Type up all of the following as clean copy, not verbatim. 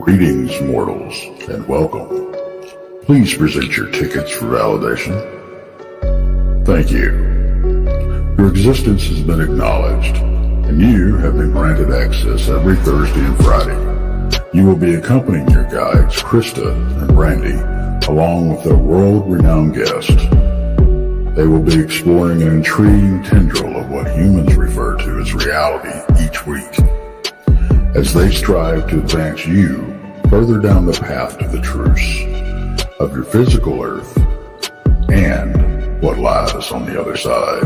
Greetings, mortals, and welcome. Please present your tickets for validation. Thank you. Your existence has been acknowledged, and you have been granted access every Thursday and Friday. You will be accompanying your guides, Krista and Brandy, along with a world-renowned guest. They will be exploring an intriguing tendril of what humans refer to as reality each week, as they strive to advance you further down the path to the truths of your physical earth and what lies on the other side.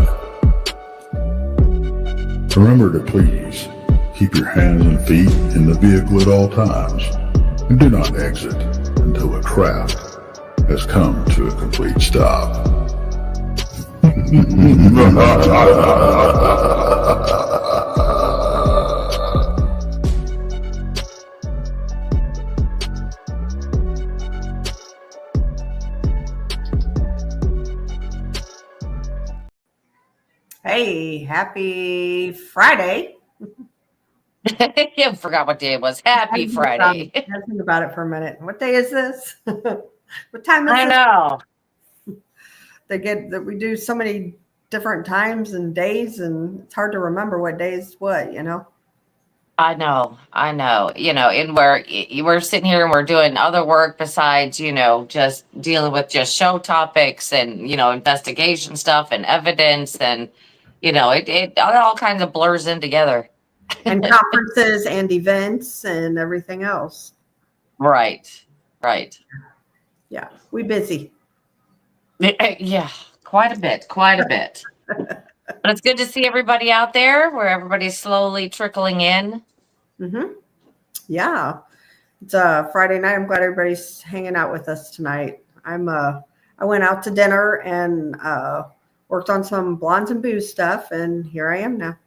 Remember to please keep your hands and feet in the vehicle at all times, and do not exit until the craft has come to a complete stop. Hey, happy Friday. I forgot what day it was. Happy Friday. Think about it for a minute. What day is this? What time is I know. We do so many different times and days, and it's hard to remember what day is what, you know? I know. And we're sitting here and we're doing other work besides, just dealing with just show topics and, investigation stuff and evidence and, it all kinds of blurs in together. And conferences and events and everything else. Right. Yeah, we busy. Yeah, quite a bit. But it's good to see everybody out there where everybody's slowly trickling in. Mm-hmm. Yeah, it's a Friday night. I'm glad everybody's hanging out with us tonight. I went out to dinner and worked on some Blondes and Booze stuff, and here I am now.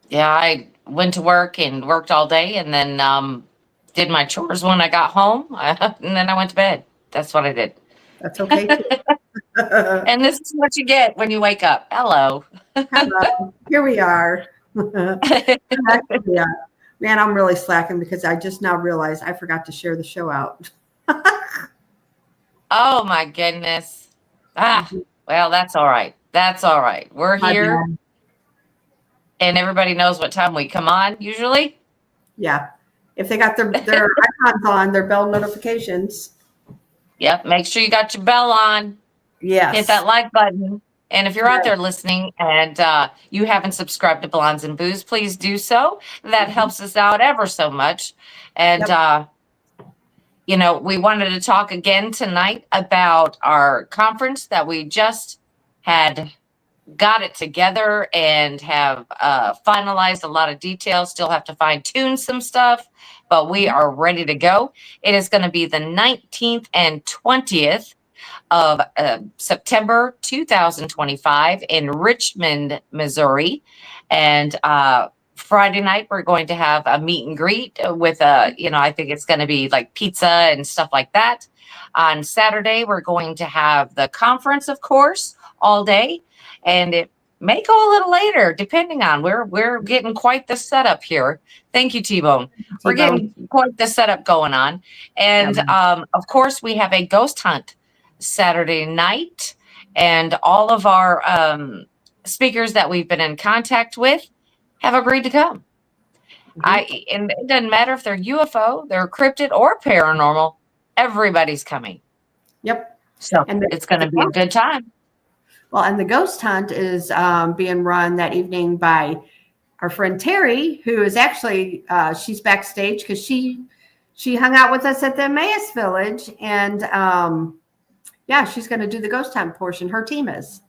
Yeah, I went to work and worked all day, and then did my chores when I got home, and then I went to bed. That's what I did. That's okay too. And this is what you get when you wake up. Hello. Here we are. Yeah. Man, I'm really slacking because I just now realized I forgot to share the show out. Oh my goodness. Well, that's all right. We're here. And everybody knows what time we come on usually. Yeah. If they got their icons on, their bell notifications. Yep. Make sure you got your bell on. Yes. Hit that like button. And if you're out there listening and you haven't subscribed to Blondes and Booze, please do so. That helps us out ever so much. And, we wanted to talk again tonight about our conference that we just had got it together and have finalized a lot of details. Still have to fine tune some stuff, but we are ready to go. It is going to be the 19th and 20th of September 2025 in Richmond, Missouri. And Friday night, we're going to have a meet and greet with I think it's going to be like pizza and stuff like that. On Saturday, we're going to have the conference, of course, all day. And it may go a little later, depending on we're getting quite the setup here. Thank you, T-Bone. We're getting quite the setup going on. And of course, we have a ghost hunt Saturday night, and all of our speakers that we've been in contact with have agreed to come. And it doesn't matter if they're UFO, they're cryptid, or paranormal. Everybody's coming. Yep. So it's going to be a good time. Well, and the ghost hunt is being run that evening by our friend Terry, who is actually she's backstage because she hung out with us at the Emmaus Village, and she's going to do the ghost hunt portion. Her team is.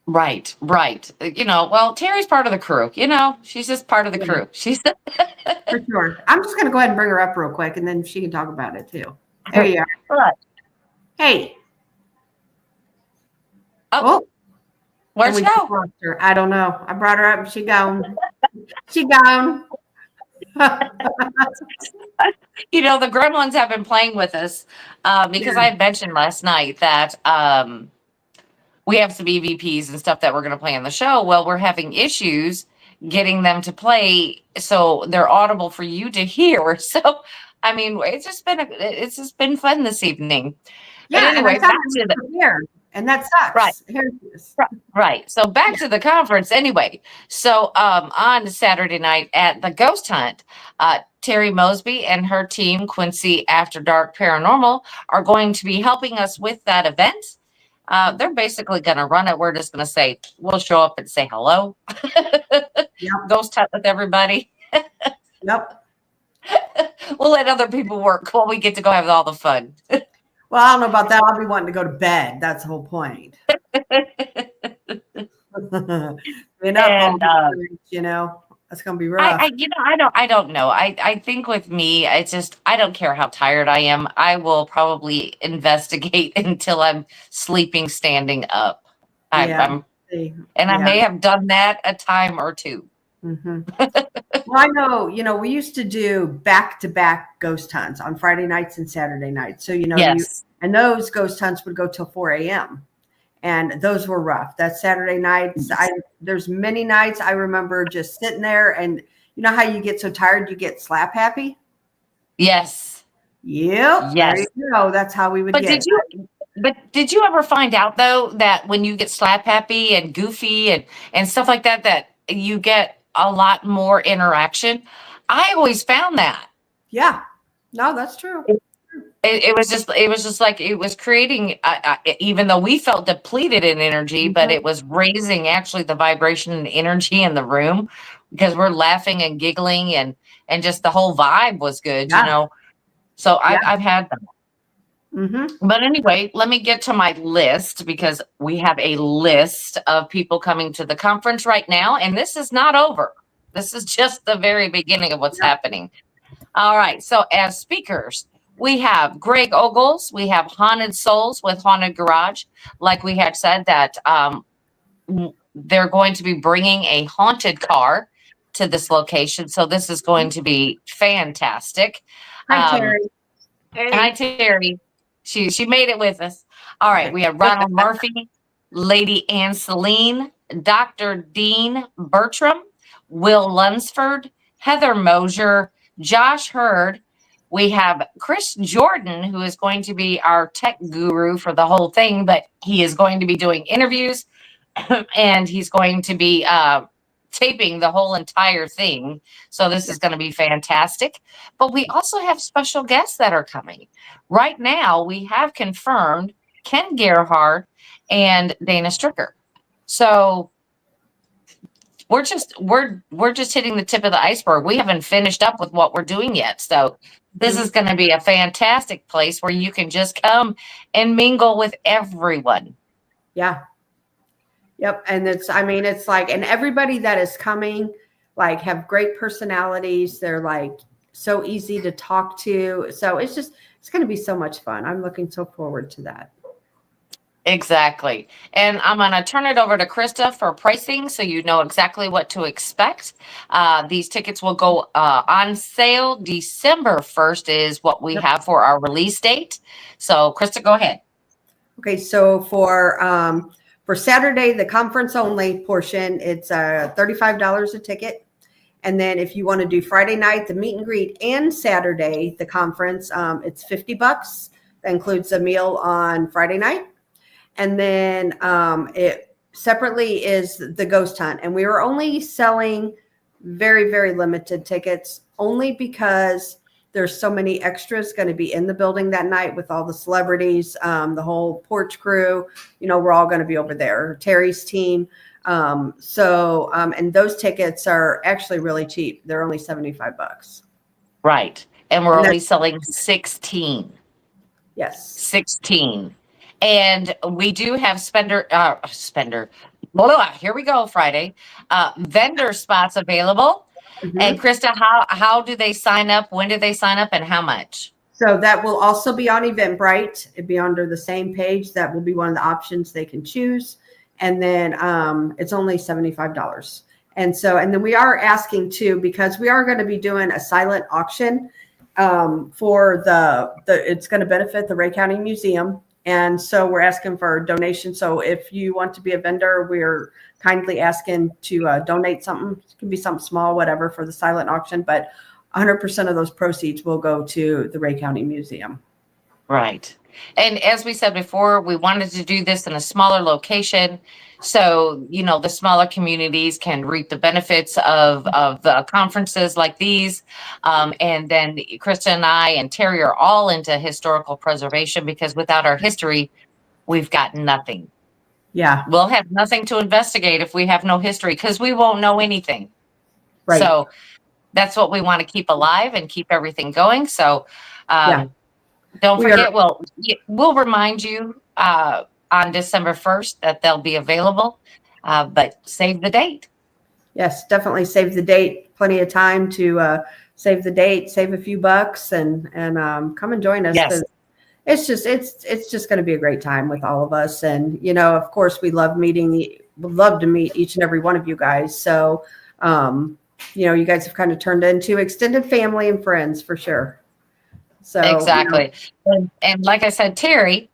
Right. Well, Terry's part of the crew. She's just part of the crew. She's for sure. I'm just going to go ahead and bring her up real quick, and then she can talk about it too. There you are. Right. Hey. Oh, where'd she go? I don't know. I brought her up. She gone. She gone. The gremlins have been playing with us because I had mentioned last night that we have some EVPs and stuff that we're going to play on the show. Well, we're having issues getting them to play so they're audible for you to hear. So, I mean, it's just been fun this evening. But Yeah, and I anyway, thought back I was to the prepared, and that right. sucks. Here it is. Right. So back to the conference anyway. So on Saturday night at the Ghost Hunt, Terry Mosby and her team, Quincy After Dark Paranormal, are going to be helping us with that event. They're basically going to run it. We're just going to say, we'll show up and say hello. Yep. Ghost Hunt with everybody. Yep. We'll let other people work while we get to go have all the fun. Well, I don't know about that. I'll be wanting to go to bed. That's the whole point. Being up all And night, you know, that's gonna be rough. I don't know. I think with me, it's just, I don't care how tired I am. I will probably investigate until I'm sleeping, standing up. Yeah. I may have done that a time or two. Mm-hmm. Well, I know, we used to do back-to-back ghost hunts on Friday nights and Saturday nights. So, Yes. and those ghost hunts would go till 4 a.m. And those were rough. That Saturday nights, there's many nights I remember just sitting there, and you know how you get so tired you get slap happy? Yes. Yep. Yes. There you go. That's how we would get. But did you ever find out though that when you get slap happy and goofy and stuff like that, that you get a lot more interaction? I always found that. Yeah. No, that's true. It was just like it was creating, even though we felt depleted in energy, but it was raising actually the vibration and energy in the room because we're laughing and giggling and just the whole vibe was good, So I've had them. Mm-hmm. But anyway, let me get to my list because we have a list of people coming to the conference right now, and this is not over. This is just the very beginning of what's happening. All right. So as speakers, we have Greg Ogles. We have Haunted Souls with Haunted Garage. Like we had said that they're going to be bringing a haunted car to this location. So this is going to be fantastic. Hi, Terry. Hi, Terry. She made it with us. All right. We have Ronald Murphy, Lady Anne Celine, Dr. Dean Bertram, Will Lunsford, Heather Mosier, Josh Hurd. We have Chris Jordan, who is going to be our tech guru for the whole thing, but he is going to be doing interviews and he's going to be taping the whole entire thing. So this is going to be fantastic. But we also have special guests that are coming. Right now, we have confirmed Ken Gerhardt and Dana Stricker. So we're just hitting the tip of the iceberg. We haven't finished up with what we're doing yet. So this is going to be a fantastic place where you can just come and mingle with everyone. Yeah. Yep. And it's like, and everybody that is coming, like, have great personalities. They're like so easy to talk to. So it's going to be so much fun. I'm looking so forward to that. Exactly. And I'm going to turn it over to Krista for pricing so you know exactly what to expect. These tickets will go on sale. December 1st is what we have for our release date. So Krista, go ahead. Okay. So for Saturday, the conference only portion, it's $35 a ticket. And then if you want to do Friday night, the meet and greet, and Saturday, the conference, it's $50. That includes a meal on Friday night. And then it separately is the ghost hunt. And we were only selling very, very limited tickets only because there's so many extras going to be in the building that night with all the celebrities, the whole Porch crew. We're all going to be over there, Terry's team. And those tickets are actually really cheap. They're only $75. Right. And we're only selling 16. Yes. 16. And we do have here we go, Friday. Vendor spots available. Mm-hmm. And Krista, how do they sign up? When do they sign up and how much? So that will also be on Eventbrite. It'd be under the same page. That will be one of the options they can choose. And then it's only $75. And then we are asking too, because we are going to be doing a silent auction for it's going to benefit the Ray County Museum And so we're asking for a donation. So if you want to be a vendor, we're kindly asking to donate something. It can be something small, whatever, for the silent auction, but 100% of those proceeds will go to the Ray County Museum. Right. And as we said before, we wanted to do this in a smaller location. So, the smaller communities can reap the benefits of the conferences like these. And then Krista and I and Terry are all into historical preservation, because without our history, we've got nothing. Yeah. We'll have nothing to investigate if we have no history, because we won't know anything. Right. So that's what we want to keep alive and keep everything going. So, don't forget, we'll remind you on December 1st that they'll be available, but save the date. Yes, definitely save the date. Plenty of time to save the date, save a few bucks, and come and join us. Yes. It's just going to be a great time with all of us. And, of course, we'd love to meet each and every one of you guys. So, you guys have kind of turned into extended family and friends for sure. So exactly. And like I said, Terry,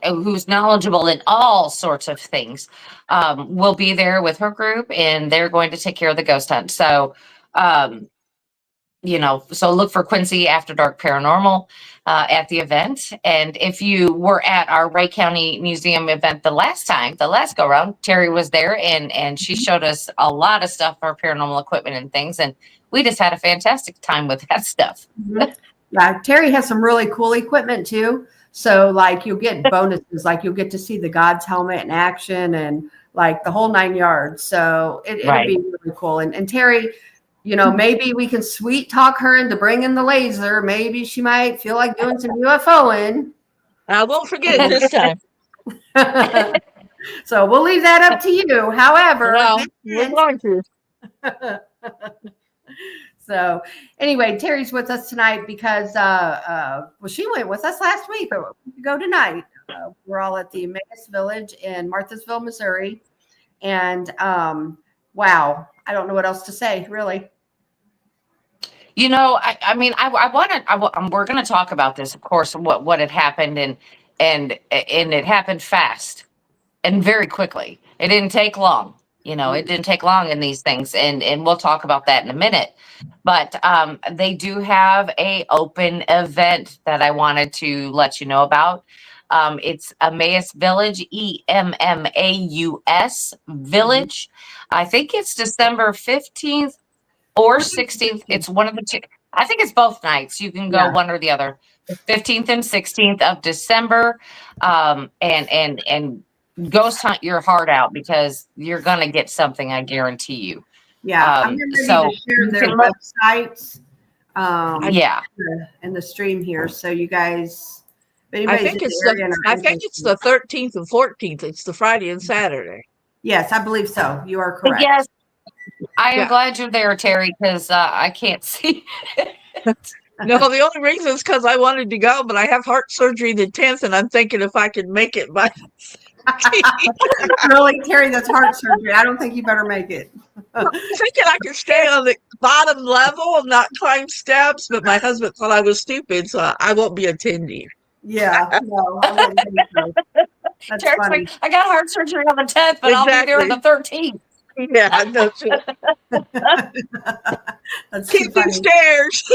who's knowledgeable in all sorts of things, will be there with her group, and they're going to take care of the ghost hunt. So, so look for Quincy After Dark Paranormal at the event. And if you were at our Ray County Museum event the last go round, Terry was there, and she showed us a lot of stuff for paranormal equipment and things. And we just had a fantastic time with that stuff. Mm-hmm. Yeah, Terry has some really cool equipment too. So like you'll get bonuses, like you'll get to see the God's helmet in action and like the whole 9 yards. So it'll be really cool. And Terry, maybe we can sweet talk her into bringing the laser. Maybe she might feel like doing some UFOing. I won't forget it this time. So we'll leave that up to you. However, we're going to. So anyway, Terry's with us tonight because, she went with us last week, but we go tonight. We're all at the Emmaus Village in Marthasville, Missouri. And wow, I don't know what else to say, really. We're going to talk about this, of course, what had happened, and it happened fast and very quickly. It didn't take long. It didn't take long in these things, and we'll talk about that in a minute. But they do have a open event that I wanted to let you know about. It's Emmaus Village, EMMAUS Village. I think it's December 15th or 16th. It's one of the two. I think it's both nights. You can go one or the other. 15th and 16th of December. And ghost hunt your heart out, because you're going to get something, I guarantee you. Yeah, I'm ready to share their websites. In the stream here, so you guys. I think it's the 13th and 14th. It's the Friday and Saturday. Yes, I believe so. You are correct. Yes, I am glad you're there, Terry, because I can't see. No, the only reason is because I wanted to go, but I have heart surgery the 10th, and I'm thinking if I could make it by. Really, Terry, that's heart surgery. I don't think you better make it. I'm thinking I could stay on the bottom level and not climb steps, but my husband thought I was stupid, so I won't be attending. Yeah, no, I wouldn't think so. That's Terry's funny. like, I got heart surgery on the 10th, but I'll be there on the 13th. Yeah, I know. That's keep these stairs.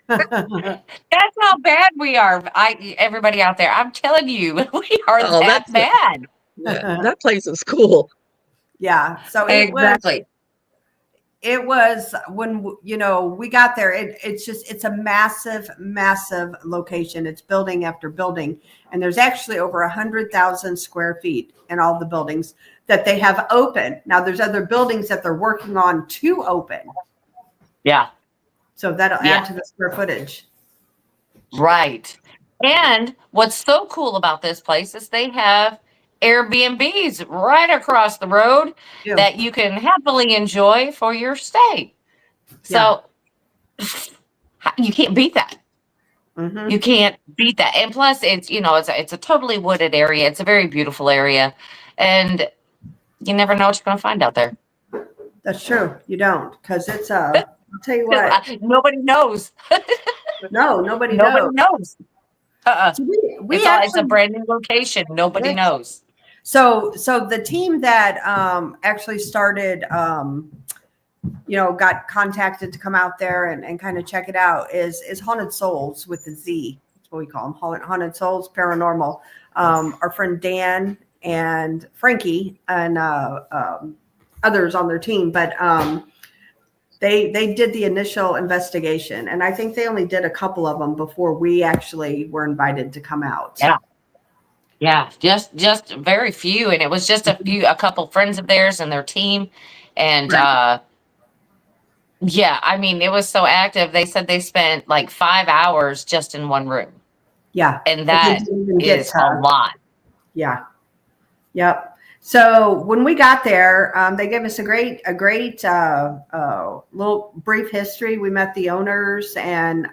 That's how bad we are. Everybody out there, I'm telling you, we are that bad. Yeah, that place is cool. Yeah. So exactly. It was when we got there. It's a massive location. It's building after building, and there's actually over 100,000 square feet in all the buildings that they have open. Now there's other buildings that they're working on to open. Yeah. So that'll add to the square footage. Right. And what's so cool about this place is they have Airbnbs right across the road that you can happily enjoy for your stay. So you can't beat that. Mm-hmm. You can't beat that. And plus it's a totally wooded area. It's a very beautiful area, and you never know what you're going to find out there. That's true. You don't, because it's I'll tell you what. Nobody knows. No, nobody knows. Uh-uh. So we It's actually a brand new location. Nobody Yes. knows. so the team that actually started got contacted to come out there and kind of check it out is Haunted Souls with the Z. That's what we call them, Haunted Souls Paranormal. Our friend Dan and Frankie and others on their team, but they did the initial investigation, and I think they only did a couple of them before we actually were invited to come out. Yeah, just very few, and it was just a couple friends of theirs and their team, and Right. yeah, I mean, it was so active. They said they spent like 5 hours just in one room, Yeah. and But they that didn't even get is a lot. Yeah. Yep. So when we got there, they gave us a great little brief history. We met the owners, and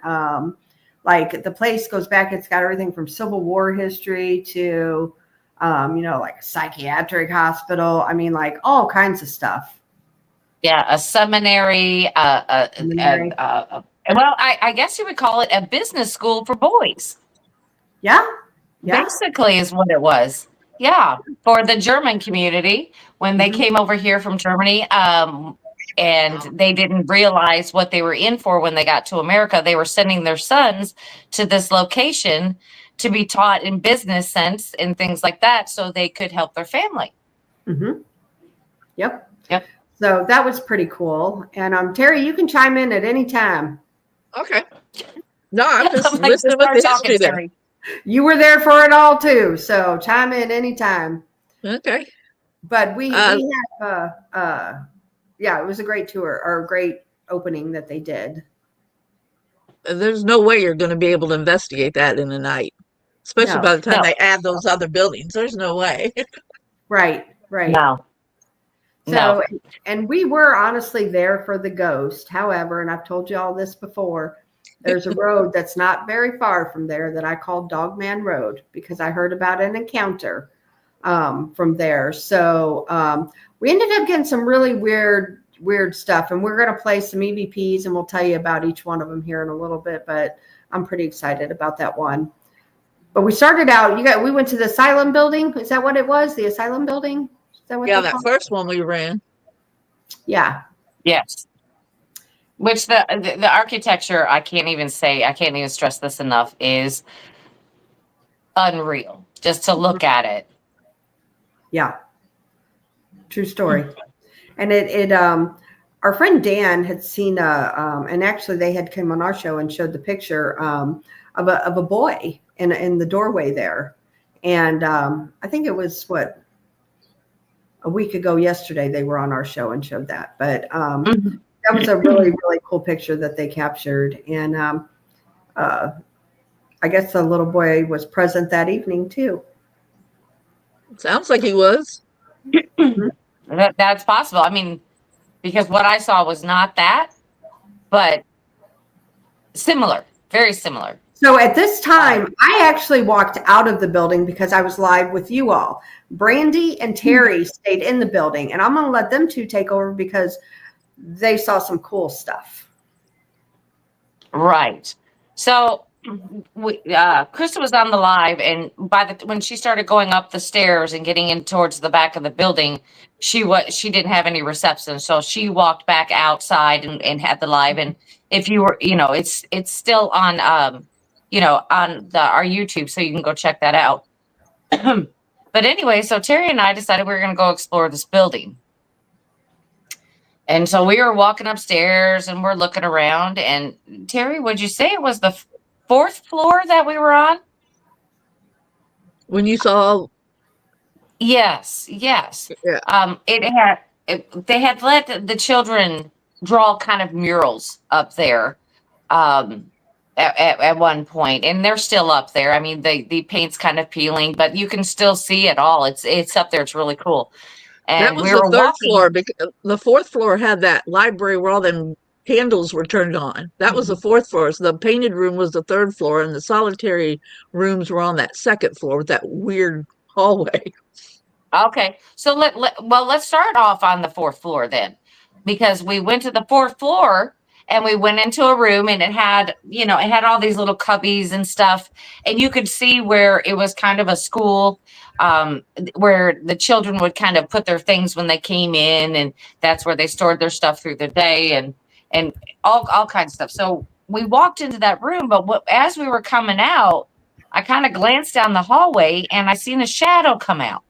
like the place goes back. It's got everything from Civil War history to, like a psychiatric hospital. I mean, like all kinds of stuff. Yeah, a seminary. Seminary. Well, I guess you would call it a business school for boys. Yeah. Yeah. Basically, is what it was. Yeah, for the German community when they Mhm. came over here from Germany, and they didn't realize what they were in for when they got to America. They were sending their sons to this location to be taught in business sense and things like that, so they could help their family. Mm-hmm. Yep. Yep. So that was pretty cool. And Terry, you can chime in at any time. Okay. No, I'm just I'm like, listening start with the talking, history there. Terry. You were there for it all too, so chime in anytime. Okay. But we have it was a great tour or a great opening that they did. There's no way you're going to be able to investigate that in a night, especially No. by the time No. they add those other buildings. There's no way. Right. No. So and we were honestly there for the ghost. However, and I've told you all this before, there's a road that's not very far from there that I call Dogman Road because I heard about an encounter from there. So we ended up getting some really weird stuff, and we're going to play some EVPs, and we'll tell you about each one of them here in a little bit. But I'm pretty excited about that one. But we started out. We went to the asylum building. Is that what it was? The asylum building? Is that what? Yeah, they that call it? first one we ran. Yeah. Yes. Which the architecture, I can't even stress this enough, is unreal. Just to look at it. Yeah. True story. And our friend Dan had seen and actually they had come on our show and showed the picture of a boy in the doorway there. And I think it was a week ago yesterday they were on our show and showed that. But that was a really, really cool picture that they captured. And I guess the little boy was present that evening too. Sounds like he was. That's possible. I mean, because what I saw was not that, but similar, very similar. So at this time, I actually walked out of the building because I was live with you all. Brandy and Terry stayed in the building, and I'm going to let them two take over because they saw some cool stuff. Right. So Krista was on the live, and when she started going up the stairs and getting in towards the back of the building, she didn't have any reception, so she walked back outside and had the live. And if you were, it's still on on our YouTube, so you can go check that out. But anyway, so Terry and I decided we were going to go explore this building. And so we were walking upstairs and we're looking around. And Terry, would you say it was the fourth floor that we were on? When you saw. Yes. Yeah. They had let the children draw kind of murals up there at one point, and they're still up there. I mean, the paint's kind of peeling, but you can still see it all. It's up there. It's really cool. And that was the third floor. Because the fourth floor had that library where all them candles were turned on. That was the fourth floor. So the painted room was the third floor, and the solitary rooms were on that second floor with that weird hallway. Okay, so let's start off on the fourth floor then, because we went to the fourth floor and we went into a room, and it had all these little cubbies and stuff, and you could see where it was kind of a school, where the children would kind of put their things when they came in, and that's where they stored their stuff through the day, and all kinds of stuff. So we walked into that room, but as we were coming out, I kind of glanced down the hallway, and I seen a shadow come out.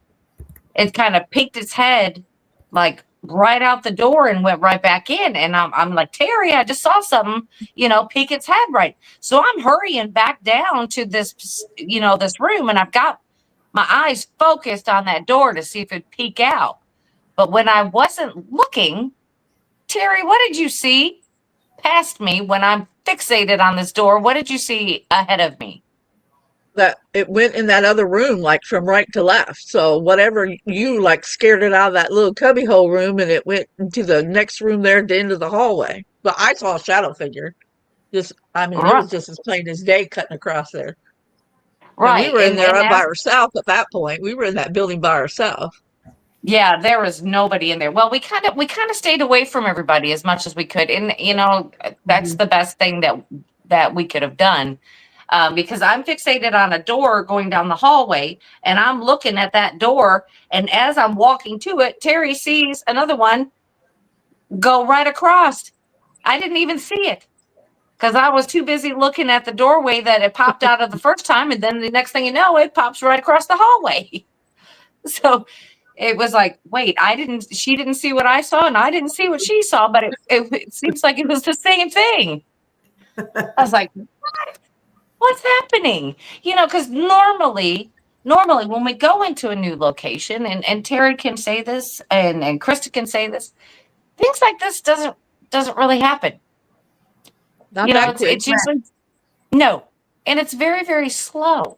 It kind of peeked its head like right out the door and went right back in. And I'm like, Terry, I just saw something, peek its head right. So I'm hurrying back down to this, this room, and I've got my eyes focused on that door to see if it'd peek out. But when I wasn't looking, Terry, what did you see past me when I'm fixated on this door? What did you see ahead of me? That it went in that other room, like from right to left. So whatever you like scared it out of that little cubbyhole room, and it went into the next room there at the end of the hallway. But I saw a shadow figure. It was just as plain as day cutting across there. Right. And we were in there by ourselves at that point. We were in that building by ourselves. Yeah, there was nobody in there. Well, we kind of stayed away from everybody as much as we could, and that's the best thing that we could have done. Because I'm fixated on a door going down the hallway, and I'm looking at that door, and as I'm walking to it, Terry sees another one go right across. I didn't even see it because I was too busy looking at the doorway that it popped out of the first time, and then the next thing you know, it pops right across the hallway. So it was like, wait, she didn't see what I saw, and I didn't see what she saw, but it seems like it was the same thing. I was like, what? What's happening? Because normally when we go into a new location, and Terry can say this, and Krista can say this, things like this doesn't really happen. It's usually no, and it's very, very slow.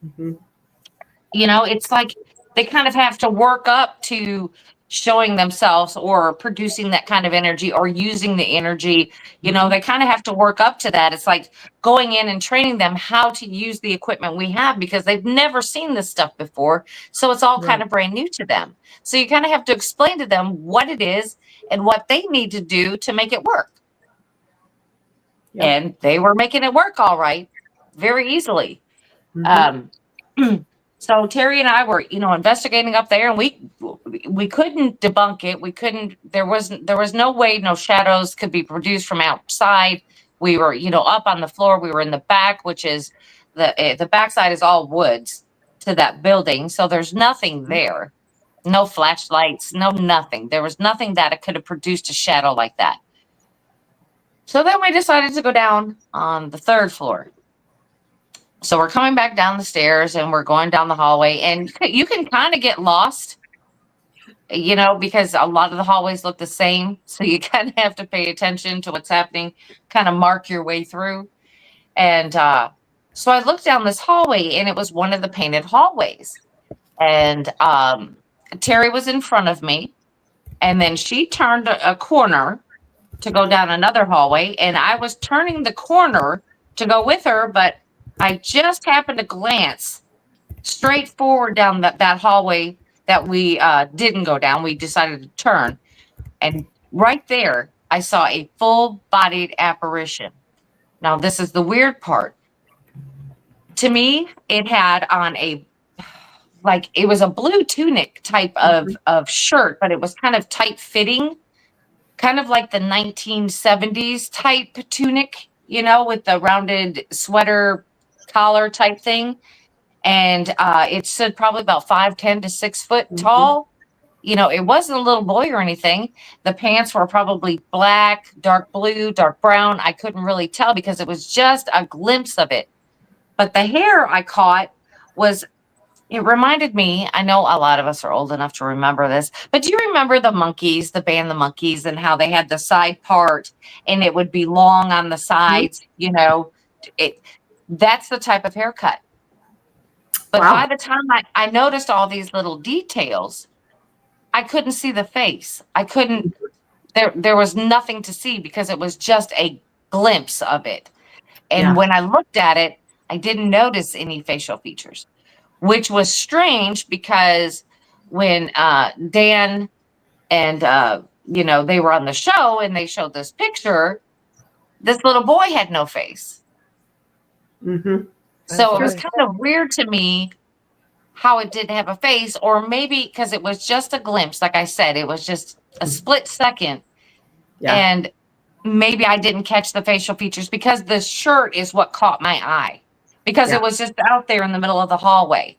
Mm-hmm. It's like they kind of have to work up to showing themselves or producing that kind of energy or using the energy. They kind of have to work up to that. It's like going in and training them how to use the equipment we have, because they've never seen this stuff before. So it's all kind of brand new to them. So you kind of have to explain to them what it is and what they need to do to make it work. Yep. And they were making it work all right, very easily. Mm-hmm. So Terry and I were, investigating up there, and we couldn't debunk it. We couldn't. There was no way no shadows could be produced from outside. We were, up on the floor. We were in the back, which is the backside is all woods to that building. So there's nothing there, no flashlights, no nothing. There was nothing that it could have produced a shadow like that. So then we decided to go down on the third floor. So we're coming back down the stairs, and we're going down the hallway, and you can kind of get lost, because a lot of the hallways look the same. So you kind of have to pay attention to what's happening, kind of mark your way through. And so I looked down this hallway, and it was one of the painted hallways. And Terry was in front of me, and then she turned a corner to go down another hallway, and I was turning the corner to go with her, but I just happened to glance straight forward down that hallway that we didn't go down. We decided to turn. And right there, I saw a full-bodied apparition. Now, this is the weird part. To me, it had on it was a blue tunic type of shirt, but it was kind of tight-fitting, kind of like the 1970s type tunic, with the rounded sweater collar type thing, and it stood probably about 5'10" to 6 foot tall. It wasn't a little boy or anything. The pants were probably black, dark blue, dark brown. I couldn't really tell because it was just a glimpse of it. But the hair I caught it reminded me, I know a lot of us are old enough to remember this, but do you remember the Monkees, the band The Monkees, and how they had the side part and it would be long on the sides, that's the type of haircut. But by the time I noticed all these little details, I couldn't see the face. I couldn't, there was nothing to see because it was just a glimpse of it. And when I looked at it, I didn't notice any facial features, which was strange because when Dan and, they were on the show and they showed this picture, this little boy had no face. Mm-hmm. So it was That's kind of weird to me how it didn't have a face, or maybe because it was just a glimpse. Like I said, it was just a split second. Yeah. And maybe I didn't catch the facial features because the shirt is what caught my eye, because it was just out there in the middle of the hallway,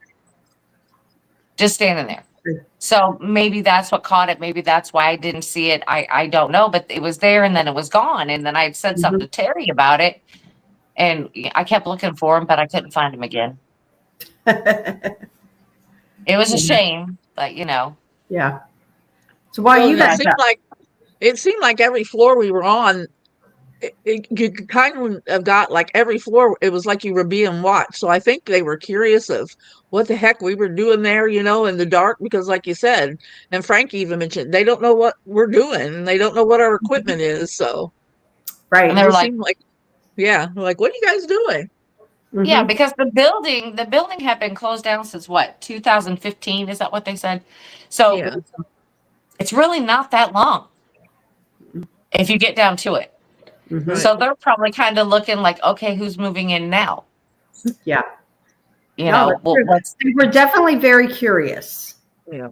just standing there. So maybe that's what caught it. Maybe that's why I didn't see it. I don't know, but it was there and then it was gone. And then I had said something to Terry about it, and I kept looking for him, but I couldn't find him again. It was a shame, but Yeah. So while you guys it seemed like every floor we were on, you kind of got like every floor, it was like you were being watched. So I think they were curious of what the heck we were doing there, in the dark, because like you said, and Frank even mentioned, they don't know what we're doing and they don't know what our equipment is. So right. And they were like, like, like, what are you guys doing? yeah, because the building had been closed down since what, 2015? Is that what they said? So it's really not that long if you get down to it. Mhm. So they're probably kind of looking like, okay, who's moving in now? Yeah. What's They were definitely very curious. Yeah.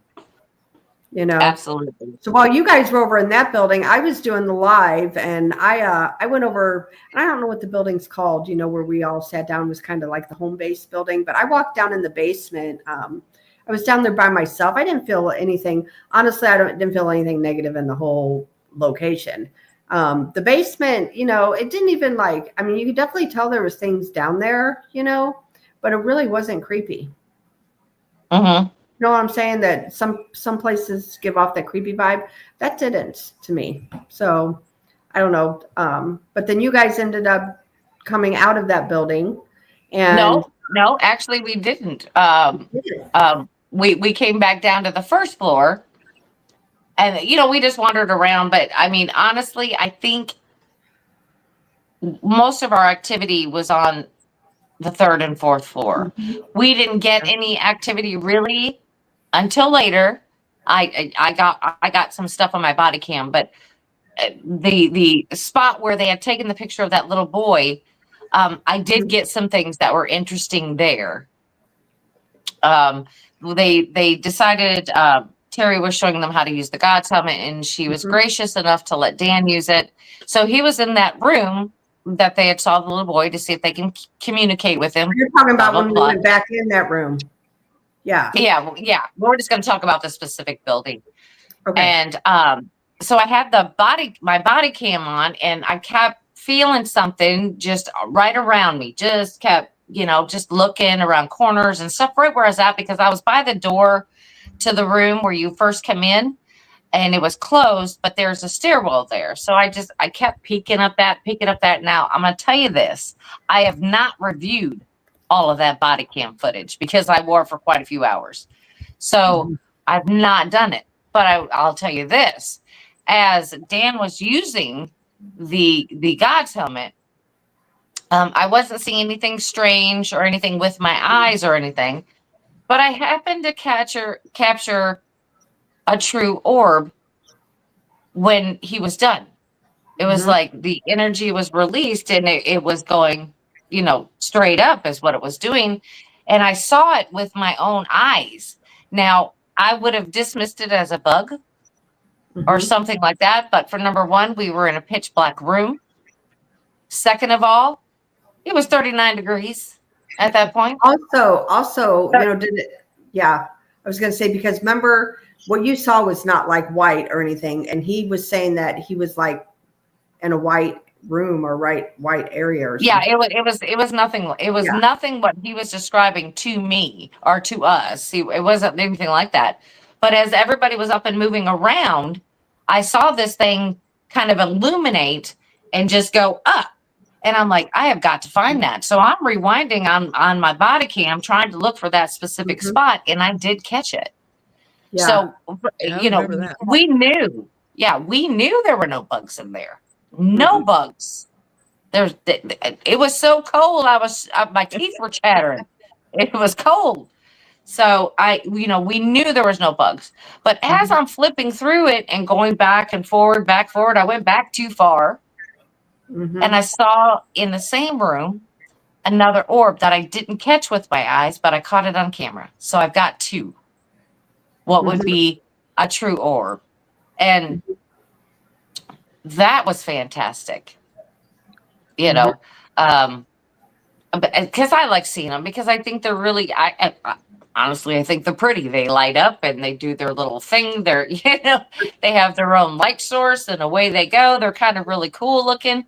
Absolutely. So while you guys were over in that building, I was doing the live, and I went over, and I don't know what the building's called, where we all sat down. It was kind of like the home base building, but I walked down in the basement. I was down there by myself. I didn't feel anything. Honestly, didn't feel anything negative in the whole location. The basement, it didn't even you could definitely tell there was things down there, but it really wasn't creepy. Mm-hmm. You know what I'm saying? That some places give off that creepy vibe. That didn't to me. So I don't know. But then you guys ended up coming out of that building, and no, actually we didn't. We came back down to the first floor, and we just wandered around. But I mean, honestly, I think most of our activity was on the third and fourth floor. Mm-hmm. We didn't get any activity really until later. I got some stuff on my body cam, but the spot where they had taken the picture of that little boy, I did get some things that were interesting there. They decided, Terry was showing them how to use the God's helmet, and she was gracious enough to let Dan use it. So he was in that room that they had saw the little boy to see if they can communicate with him. You're talking about when we went back in that room. Yeah. Yeah. We're just going to talk about the specific building. Okay. And so I had my body cam on, and I kept feeling something just right around me. Just kept, just looking around corners and stuff right where I was at, because I was by the door to the room where you first come in, and it was closed, but there's a stairwell there. So I kept peeking up that. Now I'm going to tell you this. I have not reviewed all of that body cam footage because I wore it for quite a few hours. So I've not done it, but I'll tell you this. As Dan was using the God's helmet, I wasn't seeing anything strange or anything with my eyes or anything, but I happened to capture a true orb when he was done. It was like the energy was released, and it was going, straight up is what it was doing. And I saw it with my own eyes. Now, I would have dismissed it as a bug or something like that. But for number one, we were in a pitch black room. Second of all, it was 39 degrees at that point. Also, did it? Yeah, I was going to say, because remember what you saw was not like white or anything, and he was saying that he was like in a white room or white area or something. Yeah, it was nothing. It was nothing what he was describing to me or to us. It wasn't anything like that. But as everybody was up and moving around, I saw this thing kind of illuminate and just go up. And I'm like, I have got to find that. So I'm rewinding on my body cam, trying to look for that specific spot, and I did catch it. Yeah. So, we knew there were no bugs in there. No bugs. It was so cold. My teeth were chattering. It was cold. So we knew there was no bugs. But as I'm flipping through it and going back forward, I went back too far. Mhm. And I saw in the same room another orb that I didn't catch with my eyes, but I caught it on camera. So I've got two. What would Mhm. be a true orb? And that was fantastic. You Mhm. know, because I like seeing them because I think they're really. Honestly, I think they're pretty. They light up and they do their little thing. They're they have their own light source and away they go. They're kind of really cool looking.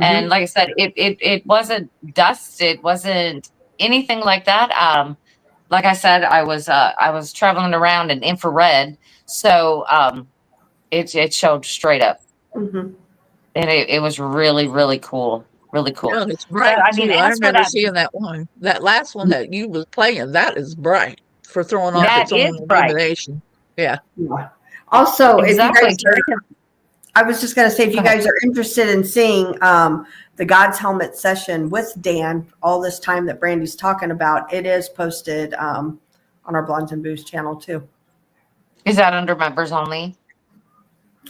And Mhm. like I said, it wasn't dust. It wasn't anything like that. Like I said, I was traveling around in infrared, so it showed straight up, Mhm. and it was really really cool, really cool. Yeah, it's But bright I mean, too. I as for remember that, seeing that one. That last one that you was playing, that is bright for throwing off that its is own bright. illumination. Yeah. Yeah. Also, if you Exactly, guys Terry. I was just going to say, if Go you ahead. guys are interested in seeing the God's Helmet session with Dan, all this time that Brandy's talking about, it is posted on our Blondes and Booze channel too. Is that under members only,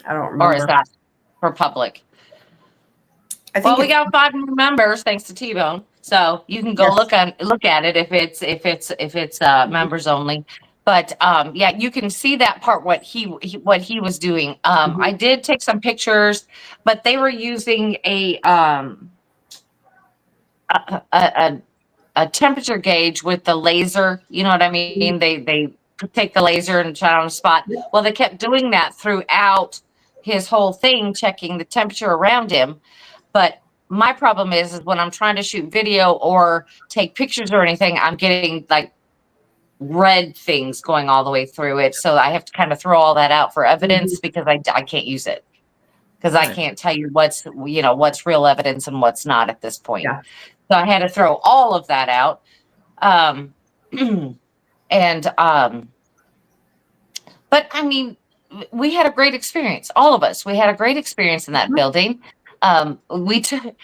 I don't or is remember. that for public? I Well, think we it's got 5 new members thanks to T-Bone, so you can go yes. look at it if it's members only. But yeah, you can see that part what he was doing. Mhm. I did take some pictures, but they were using a a temperature gauge with the laser. You know what I mean? They take the laser and shine on a spot. Well, they kept doing that throughout his whole thing, checking the temperature around him. But my problem is when I'm trying to shoot video or take pictures or anything, I'm getting like red things going all the way through it. So I have to kind of throw all that out for Mhm. evidence because I can't use it because I Right. can't tell you what's real evidence and what's not at this point. Yeah. So I had to throw all of that out. Um, and but I mean, we had a great experience. All of us, we had a great experience in that Mhm. building. We took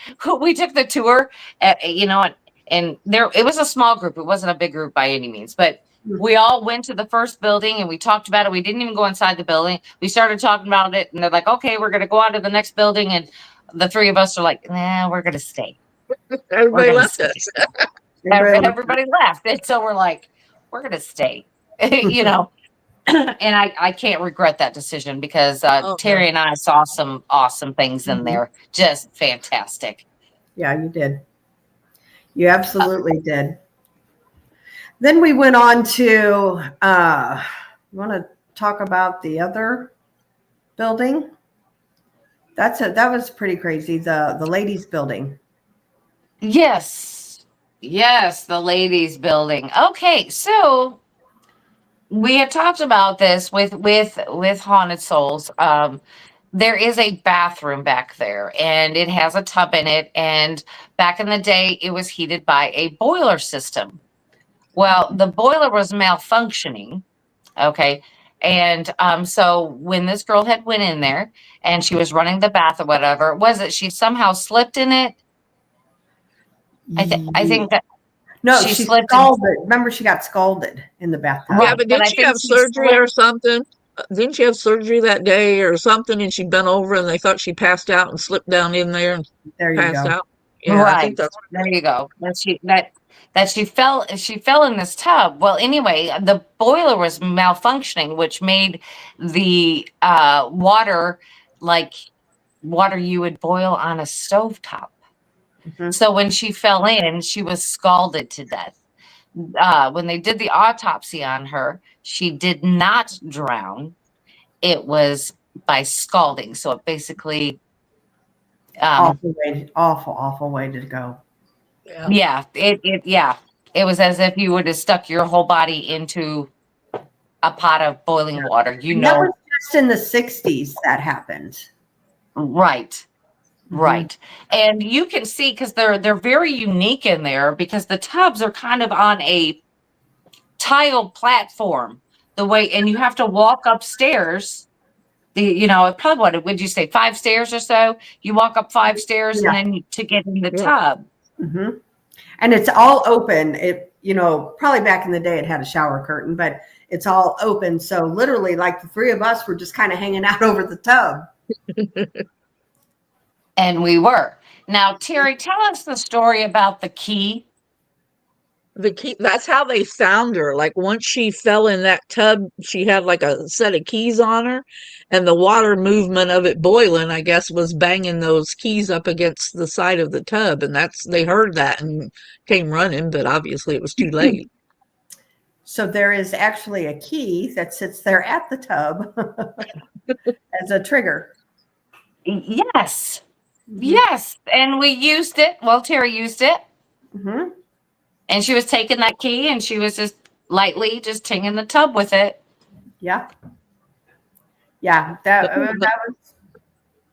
we took the tour, and there it was a small group. It wasn't a big group by any means, but we all went to the first building and we talked about it. We didn't even go inside the building. We started talking about it, and they're like, "Okay, we're going to go on to the next building." And the three of us are like, "Nah, we're going to stay. We're Everybody going to left stay." us. Everybody left, and so we're like, "We're going to stay," you know. And I can't regret that decision because Oh no. Terry and I saw some awesome things in Mhm. there. Just fantastic. Yeah, you did. You absolutely did. Then we went on to you want to talk about the other building? That was pretty crazy. The ladies building. Yes. Yes, the ladies building. Okay, so we had talked about this with Haunted Souls. There is a bathroom back there and it has a tub in it, and back in the day it was heated by a boiler system. Well, the boiler was malfunctioning. Okay. And so when this girl had went in there and she was running the bath or whatever, was it she somehow slipped in it? I think that No, she she slipped in. scalded. Remember, she got scalded in the bathtub. Yeah, Right, but but didn't I she think have she surgery or slipped. something? Didn't she have surgery that day or something? And she bent over and they thought she passed out and slipped down in there and There you passed go. out. Yeah, I think Right. that's There you go. That she fell in this tub. Well, anyway, the boiler was malfunctioning, which made the water like water you would boil on a stovetop. Mhm. So when she fell in, she was scalded to death. When they did the autopsy on her, she did not drown. It was by scalding. So it basically, Awful way to go. yeah. yeah, it was as if you would have stuck your whole body into a pot of boiling water. And that was just in the 60s that happened. Right. Mhm. Right. And you can see because they're very unique in there because the tubs are kind of on a tiled platform the way, and you have to walk upstairs. Probably what would you say, 5 stairs or so? You walk up 5 stairs and Yeah. then to get in the Yeah. tub. Hmm. And it's all open. Probably back in the day it had a shower curtain, but it's all open. So literally, like the three of us were just kind of hanging out over the tub. And we were. Now, Terry, tell us the story about the key. The key, that's how they found her. Like once she fell in that tub, she had like a set of keys on her, and the water movement of it boiling, I guess, was banging those keys up against the side of the tub. And they heard that and came running, but obviously it was too late. So there is actually a key that sits there at the tub as a trigger. Yes. Yes. And we used it. Well, Terry used it. Mm-hmm. And she was taking that key and she was just lightly just tinging the tub with it. Yeah. Yeah. That was,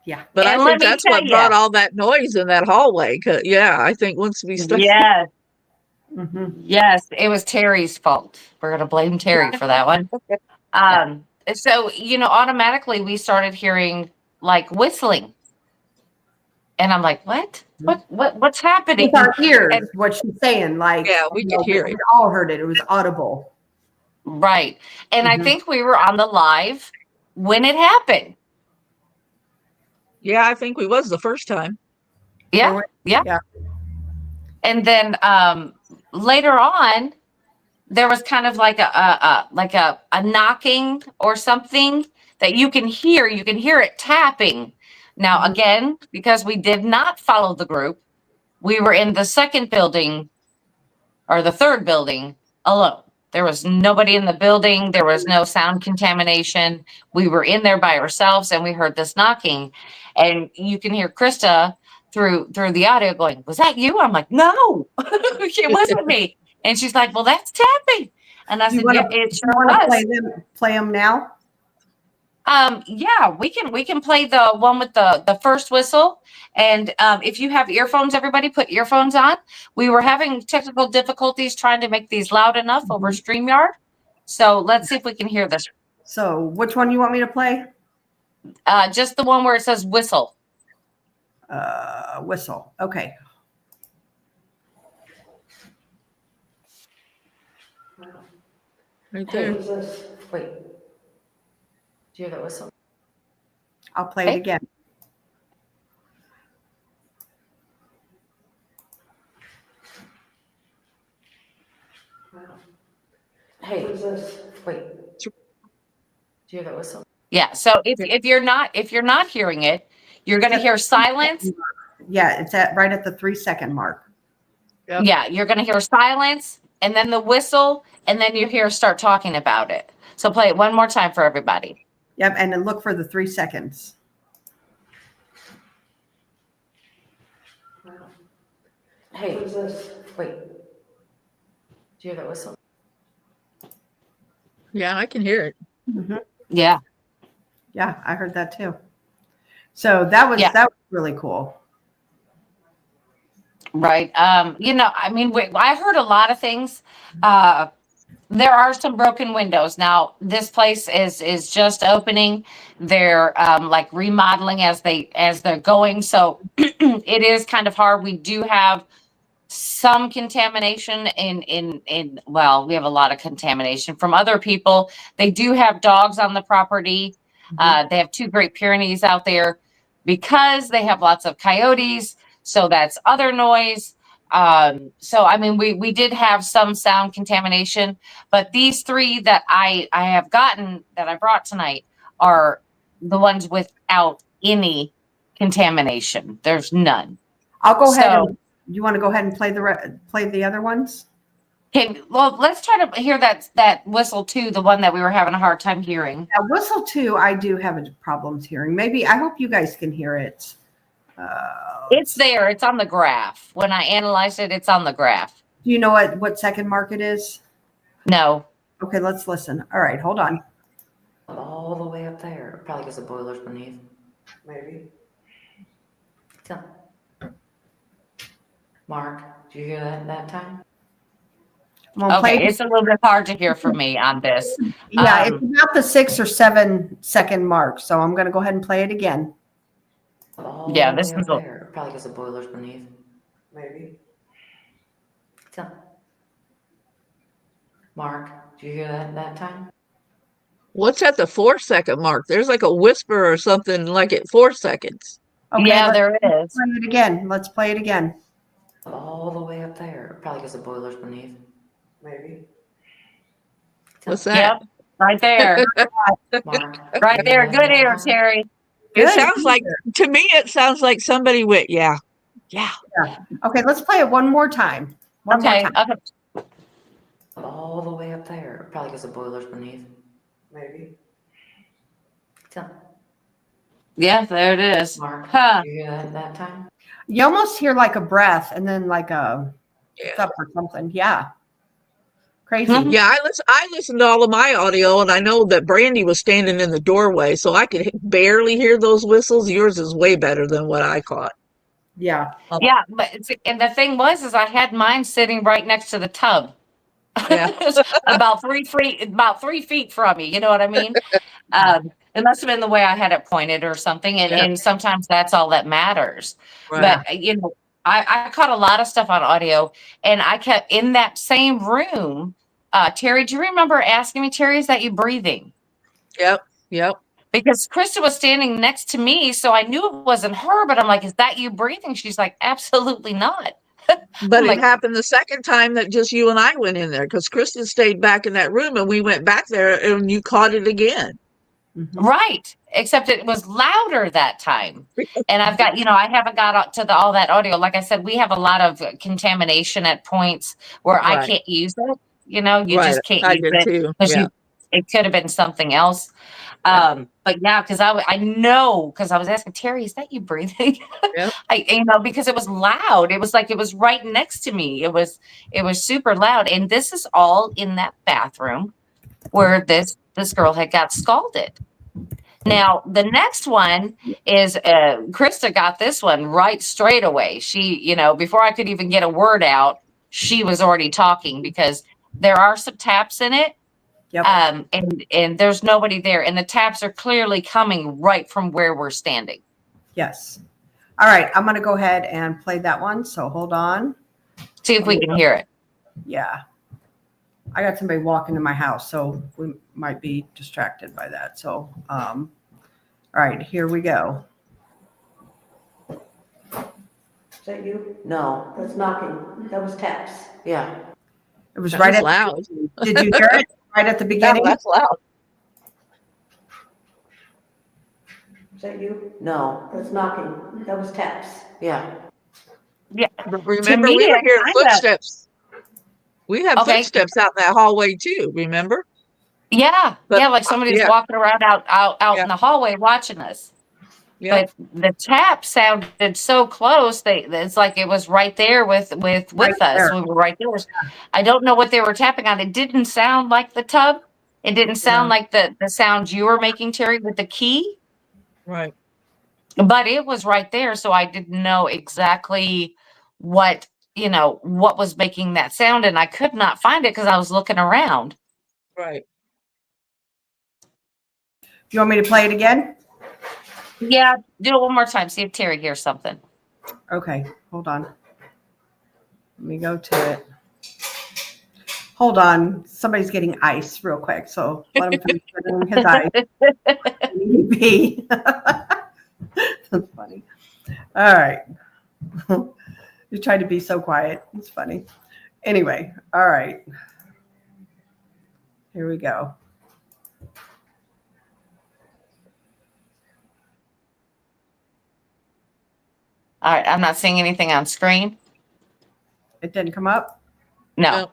yeah. But And I let think me that's tell what ya. brought all that noise in that hallway. 'Cause, yeah, I think once we started. Yes. Mm-hmm. Yes. It was Terry's fault. We're going to blame Terry for that one. So, automatically we started hearing like whistling. And I'm like, what's happening? With our ears, And- what she's saying, like, Yeah, we could hear we it. all heard it. It was audible. Right. And I Mhm. think we were on the live when it happened. Yeah, I think we was the first time. Yeah. Yeah. Yeah. And then later on, there was kind of like a knocking or something that you can hear. You can hear it tapping. Now, again, because we did not follow the group, we were in the second building or the third building alone. There was nobody in the building. There was no sound contamination. We were in there by ourselves and we heard this knocking. And you can hear Krista through the audio going, "Was that you?" I'm like, "No, it wasn't me." And she's like, "Well, that's tapping." And I said, "Yeah, it sure was." Play them now? Yeah, we can play the one with the first whistle. And if you have earphones, everybody put earphones on. We were having technical difficulties trying to make these loud enough over StreamYard. So let's see if we can hear this. So which one you want me to play? Just the one where it says whistle. Whistle. Okay. Right there. Wait. Do you hear that whistle? I'll play it again. Hey, wait. Do you hear that whistle? Yeah. So if you're not hearing it, you're going to hear silence. Yeah, it's right at the 3-second mark. Yep. Yeah, you're going to hear silence and then the whistle, and then you hear start talking about it. So play it one more time for everybody. Yep, and then look for the 3 seconds. Hey, wait. Do you hear that whistle? Yeah, I can hear it. Mm-hmm. Yeah. Yeah, I heard that too. So that was really cool. Right. I mean, I heard a lot of things. There are some broken windows. Now, this place is just opening. They're like remodeling as they're going. So it is kind of hard. We do have some contamination well, we have a lot of contamination from other people. They do have dogs on the property. They have 2 Great Pyrenees out there because they have lots of coyotes. So that's other noise. So, I mean, we did have some sound contamination, but these 3 that I have gotten that I brought tonight are the ones without any contamination. There's none. I'll go ahead. You want to go ahead and play the other ones? Well, let's try to hear that whistle too, the one that we were having a hard time hearing. Yeah, whistle 2, I do have problems hearing. Maybe, I hope you guys can hear it. It's there. It's on the graph. When I analyzed it, it's on the graph. Do you know what second mark it is? No. Okay, let's listen. All right, hold on. All the way up there. Probably because the boiler's beneath. Maybe. So, Mark, did you hear that time? Okay, it's a little bit hard to hear for me on this. Yeah, it's about the 6 or 7 second mark. So I'm going to go ahead and play it again. Yeah, this is probably because the boiler's beneath. Maybe. So, Mark, did you hear that time? What's at the 4-second mark? There's like a whisper or something like at 4 seconds. Okay, Yeah, let's there is. play it again. Let's play it again. All the way up there. Probably because the boiler's beneath. Maybe. What's that? Yep, right there. Mark. Right there. Good ear, Terry. It Good sounds like, ear. to me, it sounds like somebody went, yeah. Okay, let's play it one more time. One more Okay. time. Okay. All the way up there. Probably because the boiler's beneath. Maybe. Yeah, there it is. Mark. Huh. You hear that time? You almost hear like a breath and then like a Yeah. stuff or something. Yeah. Crazy. Mhm. Yeah, I listened to all of my audio, and I know that Brandy was standing in the doorway, so I could barely hear those whistles. Yours is way better than what I caught. Yeah. Yeah, but and the thing was, is I had mine sitting right next to the tub. Yeah. about 3 feet from me. You know what I mean? It must have been the way I had it pointed or something. And, Yeah. and sometimes that's all that matters. Right. But, I caught a lot of stuff on audio, and I kept in that same room. Terry, do you remember asking me, Terry, is that you breathing? Yep. Because Krista was standing next to me, so I knew it wasn't her, but I'm like, is that you breathing? She's like, absolutely not. But I'm it like, happened the second time that just you and I went in there, because Kristen stayed back in that room, and we went back there, and you caught it again. Mhm. right. Except it was louder that time. And I've got, I haven't got to all that audio. Like I said, we have a lot of contamination at points where I Right. can't use it. You Right. just can't I use did it too. because Yeah. it could have been something else. But yeah, because I know, because I was asking Terry, is that you breathing? Yep. Because it was loud. It was like it was right next to me. It was super loud. And this is all in that bathroom where this girl had got scalded. Now, the next one is Krista got this one right straight away. She, before I could even get a word out, she was already talking because there are some taps in it. Yep. And there's nobody there. And the taps are clearly coming right from where we're standing. Yes. All right. I'm going to go ahead and play that one. So hold on. See if we can hear it. Yeah. I got somebody walking to my house, so we might be distracted by that. So, all right, here we go. Is that you? No. That's knocking. That was taps. Yeah. It was That right was at loud. Did you hear it right at the Yeah, beginning? that's loud. Is that you? No. That's knocking. That was taps. Yeah. Yeah. Remember, me, we were it hearing kinda- footsteps. We have Okay. footsteps out in that hallway too. Remember? Yeah. But- like somebody's yeah. walking around out Yeah. in the hallway watching us. Yeah. But the tap sounded so close. It's like it was right there with Right us. there. We were right there. I don't know what they were tapping on. It didn't sound like the tub. It didn't sound like the sound you were making, Terry, with the key. Right. But it was right there. So I didn't know exactly what was making that sound. And I could not find it because I was looking around. Right. Do you want me to play it again? Yeah. Do it one more time. See if Terry hears something. Okay, hold on. Let me go to it. Hold on. Somebody's getting ice real quick, so let him finish getting his ice. Pee. That's funny. All right. You tried to be so quiet. It's funny. Anyway, all right. Here we go. All right. I'm not seeing anything on screen. It didn't come up? No.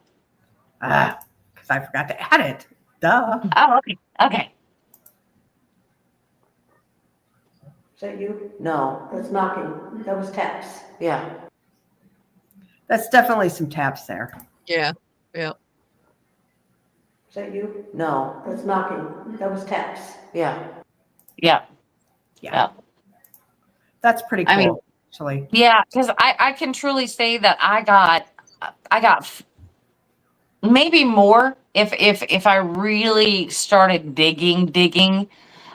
No. Because I forgot to add it. Duh. Oh, okay. Okay. Is that you? No. That's knocking. That was taps. Yeah. That's definitely some taps there. Yeah. Is that you? No. That's knocking. That was taps. Yeah. Yeah. Yeah. That's pretty cool, I mean, actually. Yeah, because I can truly say that I got maybe more if I really started digging.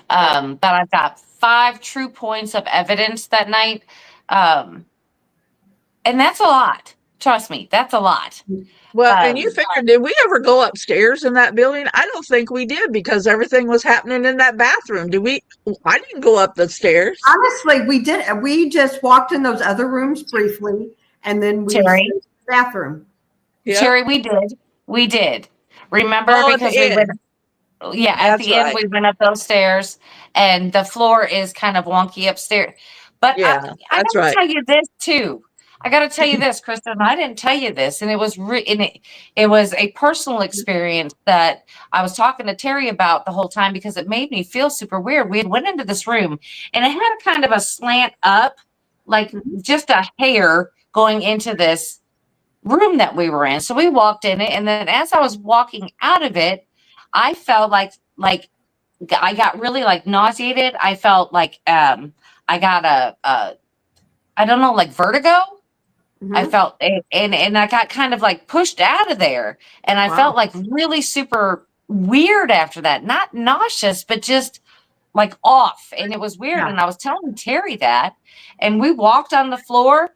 But I've got 5 true points of evidence that night. And that's a lot. Trust me, that's a lot. Well, and you Um, figured, did we ever go upstairs in that building? I don't think we did because everything was happening in that bathroom. Did we? I didn't go up the stairs. Honestly, we did. We just walked in those other rooms briefly, and then we Terry? stayed in the bathroom. Yeah, Sherry, we did. We did. Remember, Oh, at because the we end. went, yeah, at That's the end, right. we went up those stairs and the floor is kind of wonky upstairs. But Yeah, I that's got to right. tell you this too. I got to tell you this, Kristen. I didn't tell you this, and it was it was a personal experience that I was talking to Terry about the whole time because it made me feel super weird. We had went into this room, and it had a kind of a slant up, like just a hair going into this room that we were in. So we walked in it, and then as I was walking out of it, I felt like I got really like nauseated. I felt like I got a I don't know, like vertigo. I Mhm. felt it, and I got kind of like pushed out of there, and I Wow. felt like really super weird after that. Not nauseous, but just like off, and it was weird. Yeah. And I was telling Terry that, and we walked on the floor,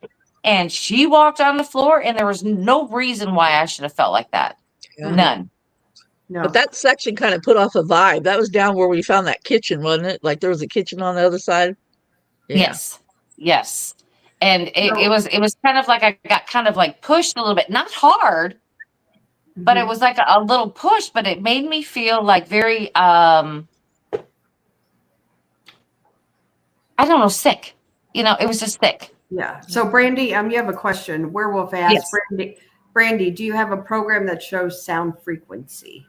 and she walked on the floor, and there was no reason why I should have felt like that. Yeah. None. No. But that section kind of put off a vibe. That was down where we found that kitchen, wasn't it? Like there was a kitchen on the other side. Yeah. Yes, yes. And it So- was kind of like I got kind of like pushed a little bit, not hard, but it Mhm. was like a little push, but it made me feel like very I don't know, sick. You know, it was just sick. Yeah. So Brandy, you have a question. Werewolf asked, Yes. Brandy, do you have a program that shows sound frequency?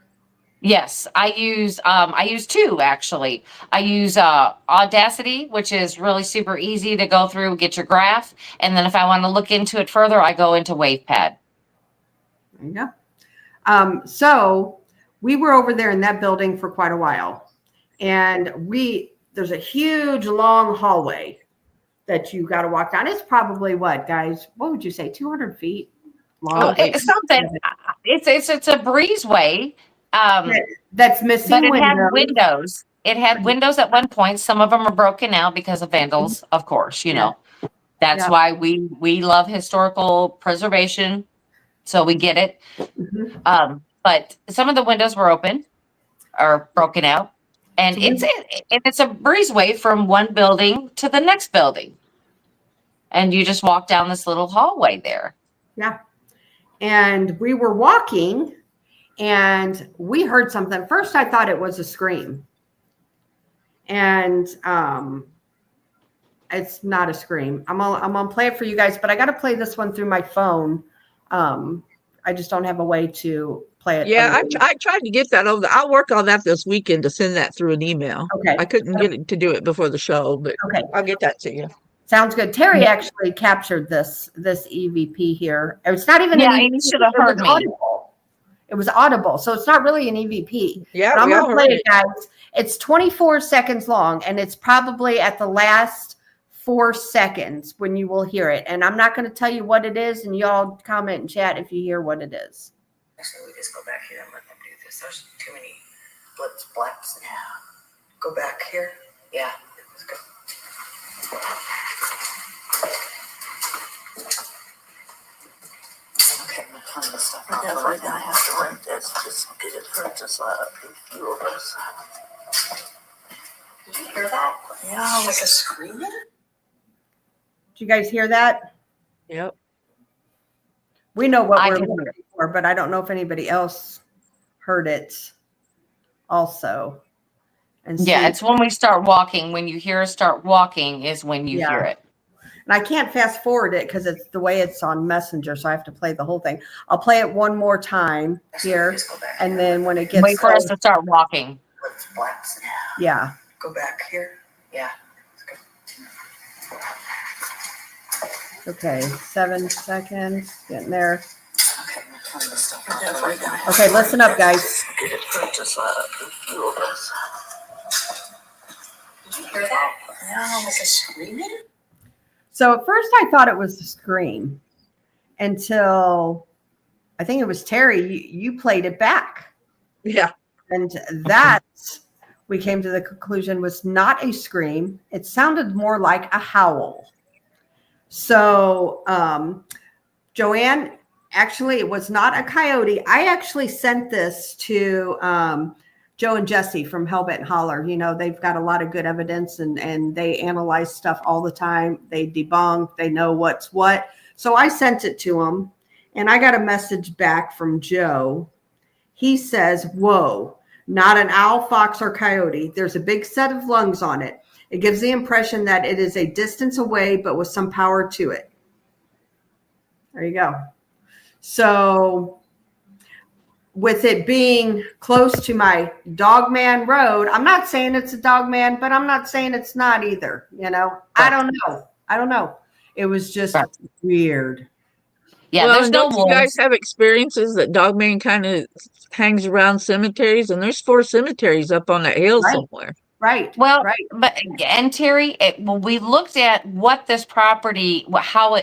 Yes, I use two actually. I use Audacity, which is really super easy to go through, get your graph, and then if I want to look into it further, I go into WavePad. There you go. So we were over there in that building for quite a while, and there's a huge long hallway that you got to walk down. It's probably what, guys? What would you say? 200 feet long? Oh, it's something. It's a breezeway. That's missing But it had windows. windows. It had windows at one point. Some of them are broken out because of vandals, of course, you know. That's Yeah. why we love historical preservation. So we get it. Mhm. But some of the windows were open or broken out. And So it's a breezeway from one building to the next building. And you just walk down this little hallway there. Yeah. And we were walking and we heard something. First, I thought it was a scream. And it's not a scream. I'm gonna play it for you guys, but I got to play this one through my phone. I just don't have a way to play it. Yeah, I tried to get that over. I'll work on that this weekend to send that through an email. Okay. I couldn't get it to do it before the show, but Okay. I'll get that to you. Sounds good. Terry actually captured this EVP here. It's not even Yeah, an and you EVP. should have It was heard me. audible. It was audible, so it's not really an EVP. Yeah, But I'm we all gonna play heard it, it. guys. It's 24 seconds long, and it's probably at the last 4 seconds when you will hear it. And I'm not going to tell you what it is, and y'all comment and chat if you hear what it is. Actually, we just go back here and let them do this. There's too many blips, blaps. Yeah. Go back here. Yeah. Let's go. Okay, I'm gonna turn this stuff off. Yeah, right now I have to rent this. Just get it for just a few of us. Did you hear that? Yeah, like a screaming. Did you guys hear that? Yep. We know what I we're can hear looking for, but I don't know if anybody else heard it also. And Yeah, see- it's when we start walking. When you hear us start walking is when you Yeah. hear it. And I can't fast forward it because it's the way it's on Messenger, so I have to play the whole thing. I'll play it one more time here, Just go back and here. then when it gets Wait for us close- to start walking. Blips, blaps. yeah. Go back here. Yeah. Let's go. Okay, 7 seconds, getting there. Okay, I'm gonna turn this stuff off. Yeah, right now I have Okay, to listen rent up, this. guys. Get it for just a few of us. Did you hear that? Yeah, like a screaming. So at first I thought it was a scream until I think it was Terry, you played it back. Yeah. And that we came to the conclusion was not a scream. It sounded more like a howl. So Joanne, actually, it was not a coyote. I actually sent this to Joe and Jesse from Hellbent and Holler. You know, they've got a lot of good evidence and they analyze stuff all the time. They debunk, they know what's what. So I sent it to them and I got a message back from Joe. He says, whoa, not an owl, fox, or coyote. There's a big set of lungs on it. It gives the impression that it is a distance away, but with some power to it. There you go. So with it being close to my Dogman Road, I'm not saying it's a Dogman, but I'm not saying it's not either. You know, I don't know. It was just weird. Yeah, Well, there's and no don't you guys wolves. have experiences that Dogman kind of hangs around cemeteries? And there's 4 cemeteries up on that hill Right. somewhere. Right. Well, right. but and Terry, when we looked at what this property, how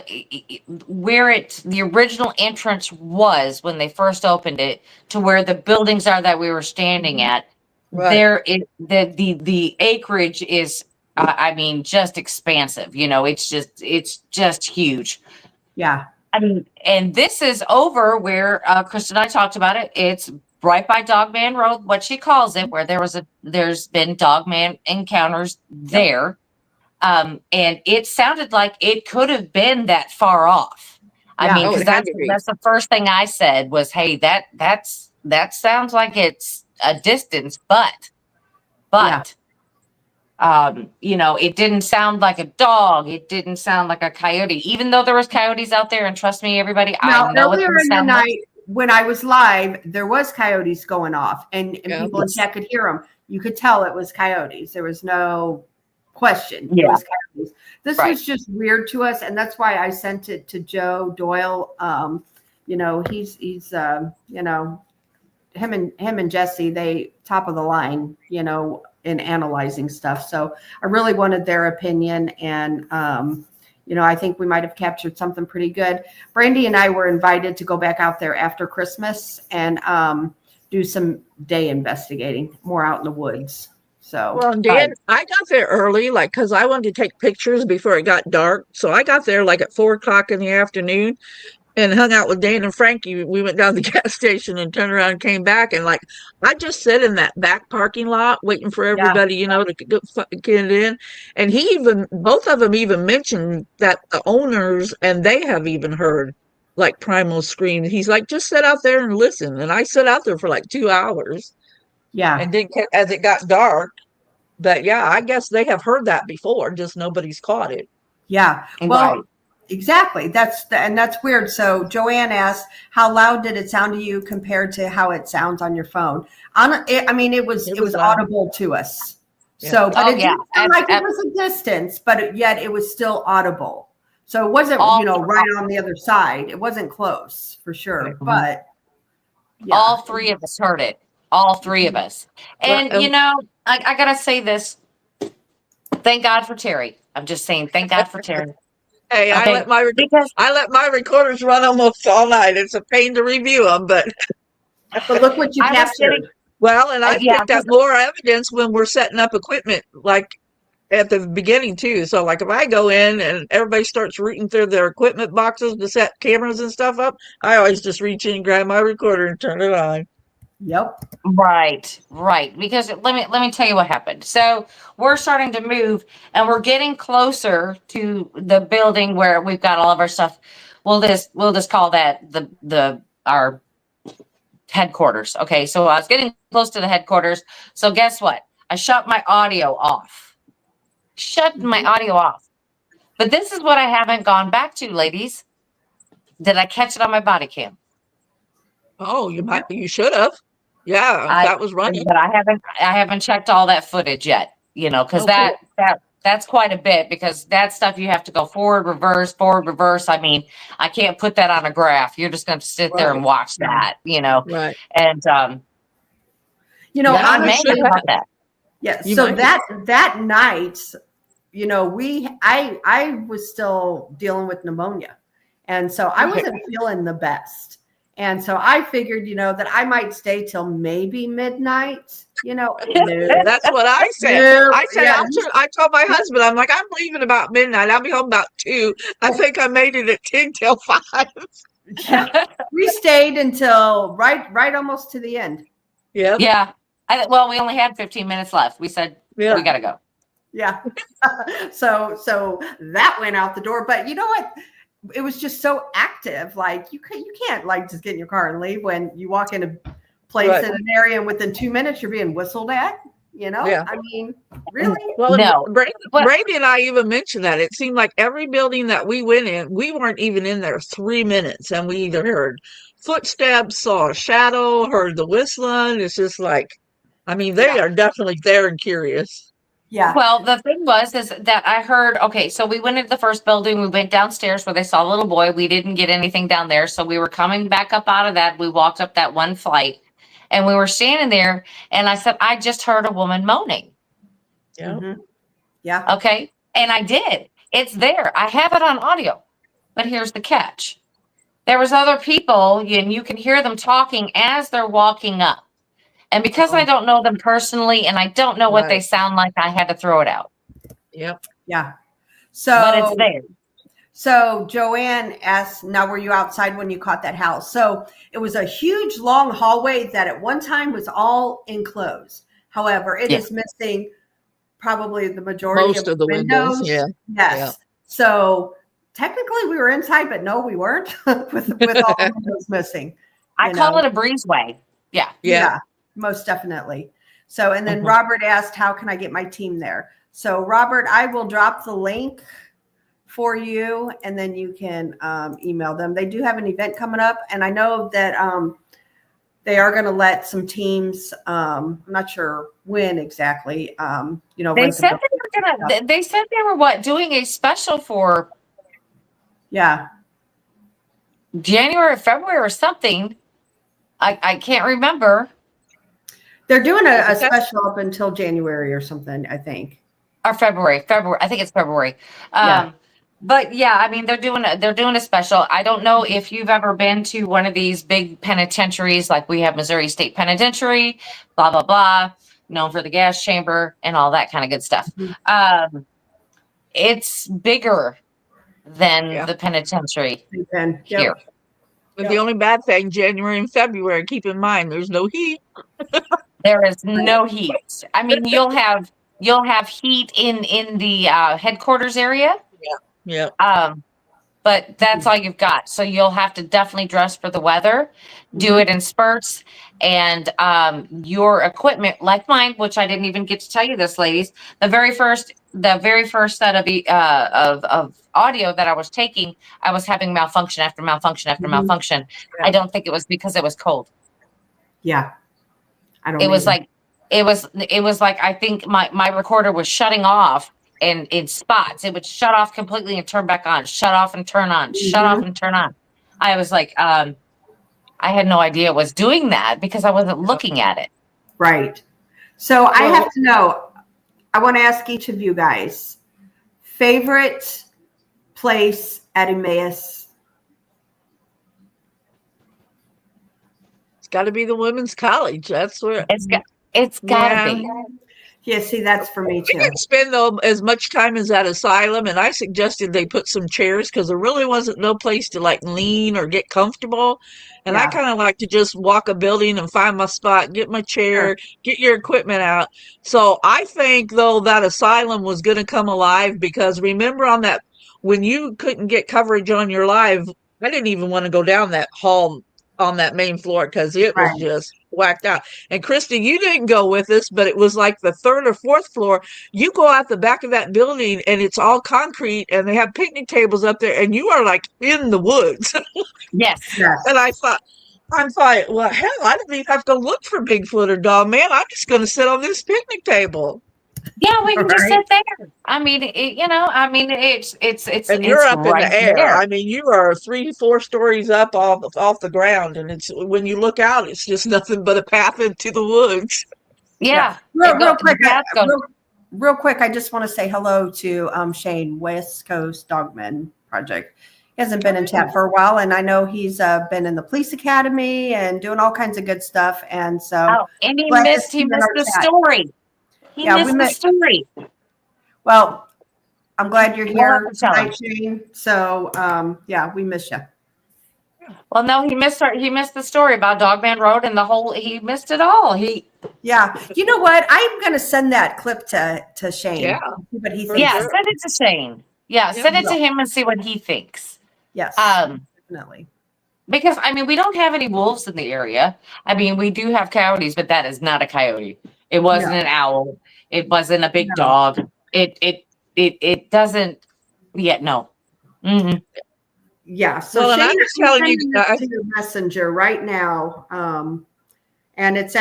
where the original entrance was when they first opened it to where the buildings are that we were standing at, Right. there the acreage is, I mean, just expansive. You know, it's just huge. Yeah. I mean, and this is over where Chris and I talked about it. It's right by Dogman Road, what she calls it, where there's been Dogman encounters there. And it sounded like it could have been that far off. I mean, because that's the first thing I said was, hey, that sounds like it's a distance, but you know, it didn't sound like a dog. It didn't sound like a coyote, even though there was coyotes out there. And trust me, everybody, I know earlier in the night when I was live, there was coyotes going off, and people in chat could hear them. You could tell it was coyotes. There was no question. It was coyotes. This was just weird to us, and that's why I sent it to Joe Doyle. You know, he's you know, him and Jesse, they top of the line, you know, in analyzing stuff. So I really wanted their opinion, and you know, I think we might have captured something pretty good. Brandy and I were invited to go back out there after Christmas and do some day investigating, more out in the woods. So, well, Dan, I got there early, like, because I wanted to take pictures before it got dark. So I got there like at 4:00 in the afternoon and hung out with Dan and Frankie. We went down to the gas station and turned around and came back. And like, I just sat in that back parking lot waiting for everybody, you know, to get in. And both of them even mentioned that the owners, and they have even heard like primal screams. He's like, just sit out there and listen. And I sat out there for like 2 hours. Yeah. And then as it got dark, but yeah, I guess they have heard that before, just nobody's caught it. Yeah. Well, exactly. That's weird. So Joanne asked, how loud did it sound to you compared to how it sounds on your phone? I mean, it was audible to us. Yeah. So, but it didn't sound like it was a distance, but yet it was still audible. So it wasn't, you know, right on the other side. It wasn't close for sure, but all 3 of us heard it. All 3 of us. And, you know, I got to say this. Thank God for Terry. I'm just saying, thank God for Terry. Hey, I let my recorders run almost all night. It's a pain to review them, but look what you captured. Well, and I picked up more evidence when we're setting up equipment, like at the beginning too. So like if I go in and everybody starts rooting through their equipment boxes to set cameras and stuff up, I always just reach in and grab my recorder and turn it on. Yep. Right. Because let me tell you what happened. So we're starting to move and we're getting closer to the building where we've got all of our stuff. We'll just call that our headquarters. Okay. So I was getting close to the headquarters. So guess what? I shut my audio off. But this is what I haven't gone back to, ladies. Did I catch it on my body cam? Oh, you should have. Yeah, that was running. But I haven't checked all that footage yet, you know, because that's quite a bit, because that stuff you have to go forward, reverse. I mean, I can't put that on a graph. You're just going to sit there and watch that, you know. Right. And you know, honestly, about that. Yeah. So that night, you know, I was still dealing with pneumonia, and so I wasn't feeling the best. And so I figured, that I might stay till maybe midnight, no. That's what I said. No, I said, yeah. I told my husband, I'm like, I'm leaving about midnight. I'll be home about 2. I think I made it at 10 till 5. Yeah. We stayed until right almost to the end. Yep. Yeah. We only had 15 minutes left. We said, Yeah. we got to go. Yeah. So that went out the door. But you know what? It was just so active. Like you can't like just get in your car and leave when you walk in a place in an area and within 2 minutes you're being whistled at. Yeah. I mean, really? Well, No. Brady and I even mentioned that. It seemed like every building that we went in, we weren't even in there 3 minutes, and we either heard footsteps, saw a shadow, heard the whistling. It's just like, I mean, they are definitely there and curious. Yeah. Well, the thing is that I heard, okay, so we went into the first building. We went downstairs where they saw a little boy. We didn't get anything down there. So we were coming back up out of that. We walked up that one flight and we were standing there. And I said, I just heard a woman moaning. Yeah. Mm-hmm. Yeah. Okay. And I did. It's there. I have it on audio. But here's the catch. There was other people and you can hear them talking as they're walking up. And because I don't know them personally and I don't know what they sound like, I had to throw it out. Yep. Yeah. So, but it's there. So Joanne asked, now were you outside when you caught that house? So it was a huge long hallway that at one time was all enclosed. However, it is missing probably the majority Most of the windows. Yeah. Yes. Yeah. So technically we were inside, but no, we weren't with all the windows missing. I call it a breezeway. Yeah. Yeah. Most definitely. So, and then Robert asked, how can I get my team there? So Robert, I will drop the link for you and then you can email them. They do have an event coming up and I know that they are going to let some teams, I'm not sure when exactly, they said they were doing a special for January or February or something. I can't remember. They're doing a special up until January or something, I think. Or February. I think it's February. But yeah, I mean, they're doing a special. I don't know if you've ever been to one of these big penitentiaries, like we have Missouri State Penitentiary, blah, blah, blah, known for the gas chamber and all that kind of good stuff. Mm-hmm. It's bigger than the penitentiary here. But the only bad thing, January and February, keep in mind, there's no heat. There is no heat. I mean, you'll have heat in the headquarters area. Yeah. But that's all you've got. So you'll have to definitely dress for the weather, do it in spurts, and your equipment, like mine, which I didn't even get to tell you this, ladies. The very first set of audio that I was taking, I was having malfunction after malfunction after malfunction. Yeah. I don't think it was because it was cold. Yeah. It was like I think my recorder was shutting off and in spots. It would shut off completely and turn back on, shut off and turn on, shut off and turn on. I was like, I had no idea it was doing that because I wasn't looking at it. Right. So I have to know, I want to ask each of you guys, favorite place at Emmaus? It's got to be the women's college. That's where it's got to be. Yeah, see, that's for me too. We didn't spend as much time as that asylum, and I suggested they put some chairs because there really wasn't no place to like lean or get comfortable. And I kind of like to just walk a building and find my spot, get my chair, get your equipment out. So I think though that asylum was going to come alive because remember on that when you couldn't get coverage on your live, I didn't even want to go down that hall on that main floor because it was just whacked out. And Christy, you didn't go with us, but it was like the 3rd or 4th floor. You go out the back of that building and it's all concrete and they have picnic tables up there and you are like in the woods. Yes. And I thought, well, hell, I didn't even have to look for Bigfoot or dog, man. I'm just going to sit on this picnic table. Yeah, we can just sit there. I mean, it's and you're up in the air. There. I mean, you are 3-4 stories up off the ground, and it's when you look out, it's just nothing but a path into the woods. Yeah. Real quick, I just want to say hello to Shane, West Coast Dogman Project. He hasn't been in chat for a while, and I know he's been in the police academy and doing all kinds of good stuff. And so, Oh, and he glad to missed see him in our the chat. story. He Yeah, we missed the story. Well, I'm glad you're We'll here have to tell him. tonight, Shane. So, yeah, we miss you. Well, no, he missed the story about Dogman Road and he missed it all. Yeah, you know what? I'm going to send that clip to Shane. Yeah, See what he for thinks. Yeah, sure. send it to Shane. Yeah, send it to him and see what he thinks. Yes, definitely. Because I mean, we don't have any wolves in the area. I mean, we do have coyotes, but that is not a coyote. It wasn't an owl. It wasn't a big dog. It doesn't yet. No. Mm-mm. Yeah. So Well, and I'm Shane just is telling you sending guys. this to your messenger right now. And it's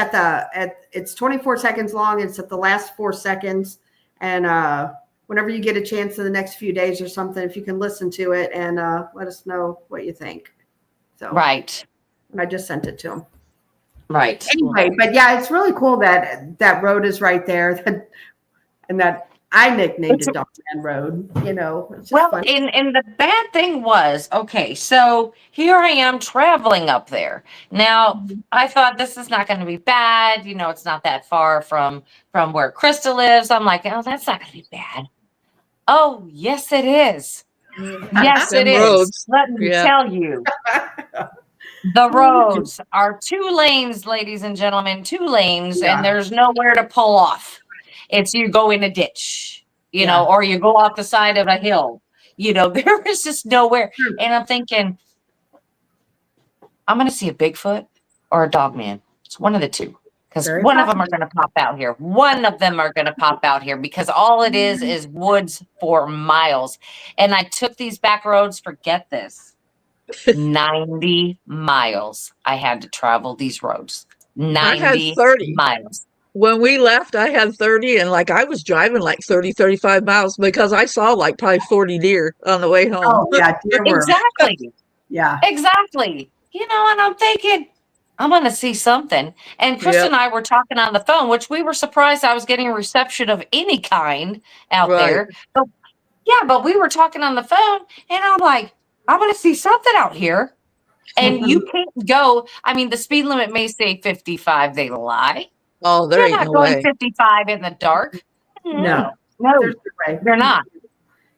it's 24 seconds long. It's at the last 4 seconds. And whenever you get a chance in the next few days or something, if you can listen to it and let us know what you think. So Right. I just sent it to him. Right. Anyway, but yeah, it's really cool that road is right there. And that I nicknamed it Dogman Road. You know, it's just Well, fun. and the bad thing was, okay, so here I am traveling up there. Now, I thought this is not going to be bad. You know, it's not that far from where Krista lives. I'm like, oh, that's not going to be bad. Oh, yes, it is. Yes, it Them is. roads. Let me Yeah. tell you. The roads are 2 lanes, ladies and gentlemen, 2 lanes, Yeah. and there's nowhere to pull off. It's you go in a ditch, you know, or you go off the side of a hill. You know, there is just nowhere. And I'm thinking, I'm going to see a Bigfoot or a Dogman. It's one of the two. Because Very one of them are going to pop out here. One of them are going to pop out here because all it is woods for miles. And I took these back roads, forget this, 90 miles I had to travel these roads. I had 90 30. miles. When we left, I had 30, and like I was driving like 30, 35 miles because I saw like probably 40 deer on the way home. Oh, yeah. Deer were. Exactly. Yeah. Exactly. You know, and I'm thinking, I'm going to see something. And Chris and I were talking on the phone, which we were surprised I was getting a reception of any kind out there. But, yeah, but we were talking on the phone, and I'm like, I'm going to see something out here. And you can't go. I mean, the speed limit may say 55. They lie. Oh, there You're ain't not no going way. 55 in the dark. No. No, There's no way. you're not.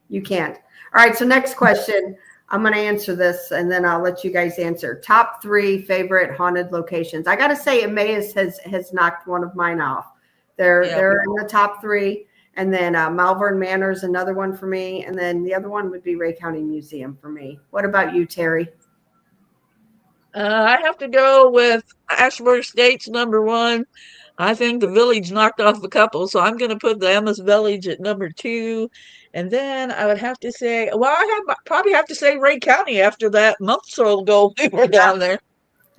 You can't. All right. So next question. I'm going to answer this and then I'll let you guys answer. Top 3 favorite haunted locations. I got to say Emmaus has knocked one of mine off. They're in the top 3. And then Malvern Manor is another one for me. And then the other one would be Ray County Museum for me. What about you, Terry? I have to go with Ashburn Estates #1. I think the village knocked off a couple, so I'm going to put the Emmaus Village at #2. And then I would have to say, well, probably have to say Ray County after that month or so ago we were down there.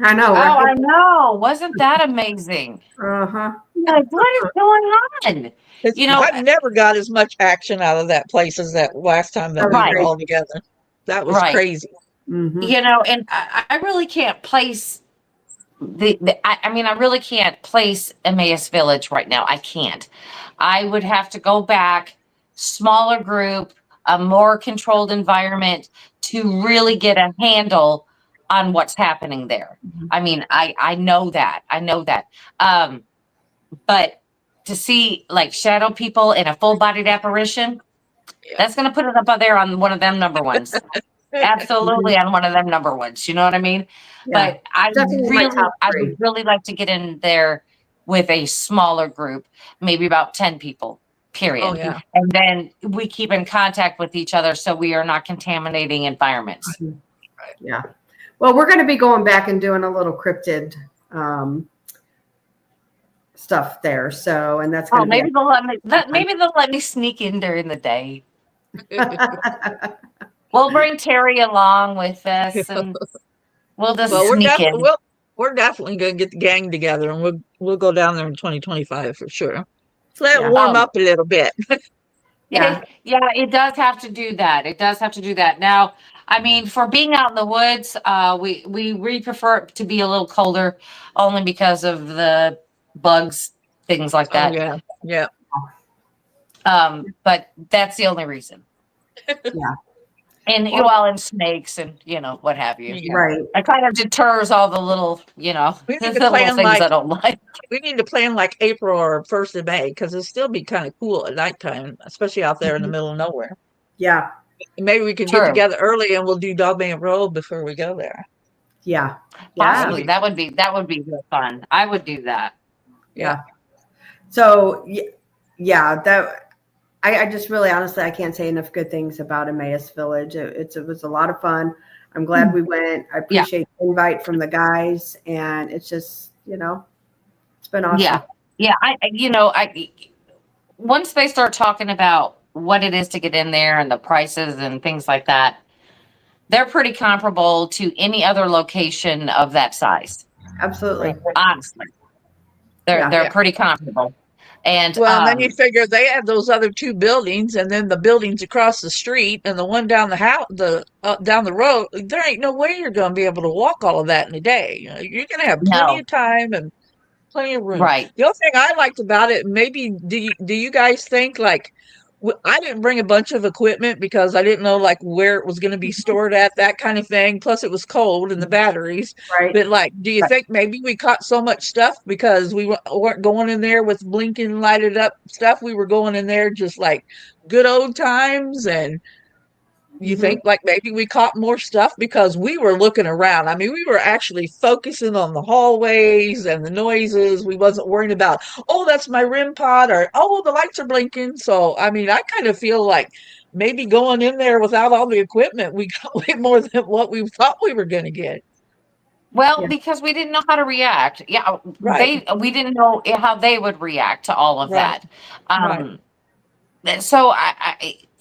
I know. Oh, Right? I know. Wasn't that amazing? Uh-huh. Like, what is going on? You know, I've never got as much action out of that place as that last time that we Right. were all together. That was Right. crazy. Mm-hmm. you know, and I really can't place I mean, I really can't place Emmaus Village right now. I can't. I would have to go back, smaller group, a more controlled environment to really get a handle on what's happening there. I mean, I know that. I know that. But to see like shadow people in a full-bodied apparition, that's going to put it up there on one of them #1s. Absolutely on one of them #1s. You know what I mean? Yeah. But I Definitely my top I 3. would really like to get in there with a smaller group, maybe about 10 people, period. Oh, yeah. And then we keep in contact with each other so we are not contaminating environments. Yeah. Well, we're going to be going back and doing a little cryptid stuff there. So, and that's going Oh, to maybe they'll let me sneak in during the day. We'll bring Terry along with us, and we'll just Well, sneak in. we're definitely going to get the gang together, and we'll go down there in 2025 for sure. So let Yeah. it warm up a little bit. Yeah. It does have to do that. It does have to do that. Now, I mean, for being out in the woods, we really prefer it to be a little colder, only because of the bugs, things like that. Oh, yeah. But that's the only reason. Yeah. And Well, well, and snakes and what have you. Yeah. right. It kind of deters all the little, We need the to little plan things like I don't like. we need to plan like April or 1st of May because it'll still be kind of cool at nighttime, especially out there in the middle of nowhere. Yeah. Maybe we can get True. together early and we'll do Dogman Road before we go there. Yeah. Possibly Yeah. that would be real fun. I would do that. Yeah. So yeah, that I just really honestly I can't say enough good things about Emmaus Village. It was a lot of fun. I'm glad we went. I appreciate the invite from the guys, and it's just it's been awesome. Yeah. I once they start talking about what it is to get in there and the prices and things like that, they're pretty comparable to any other location of that size. Absolutely. Honestly, they're Yeah. pretty comparable. And Well, and then you figure they have those other 2 buildings, and then the buildings across the street, and the one down the house, down the road. There ain't no way you're going to be able to walk all of that in a day. You're going to have plenty No. of time and plenty of room. Right. The other thing I liked about it, maybe do you guys think like I didn't bring a bunch of equipment because I didn't know like where it was going to be stored at, that kind of thing. Plus it was cold and the batteries. Right. But like, do you Right. think maybe we caught so much stuff because we weren't going in there with blinking lighted up stuff? We were going in there just like good old times. And you think like maybe we caught more stuff because we were looking around. I mean, we were actually focusing on the hallways and the noises. We wasn't worrying about, oh, that's my REM pod, or oh, the lights are blinking. So, I mean, I kind of feel like maybe going in there without all the equipment, we got way more than what we thought we were going to get. Well, Yeah. because we didn't know how to react. Yeah, Right. we didn't know how they would react to all of Right. that. So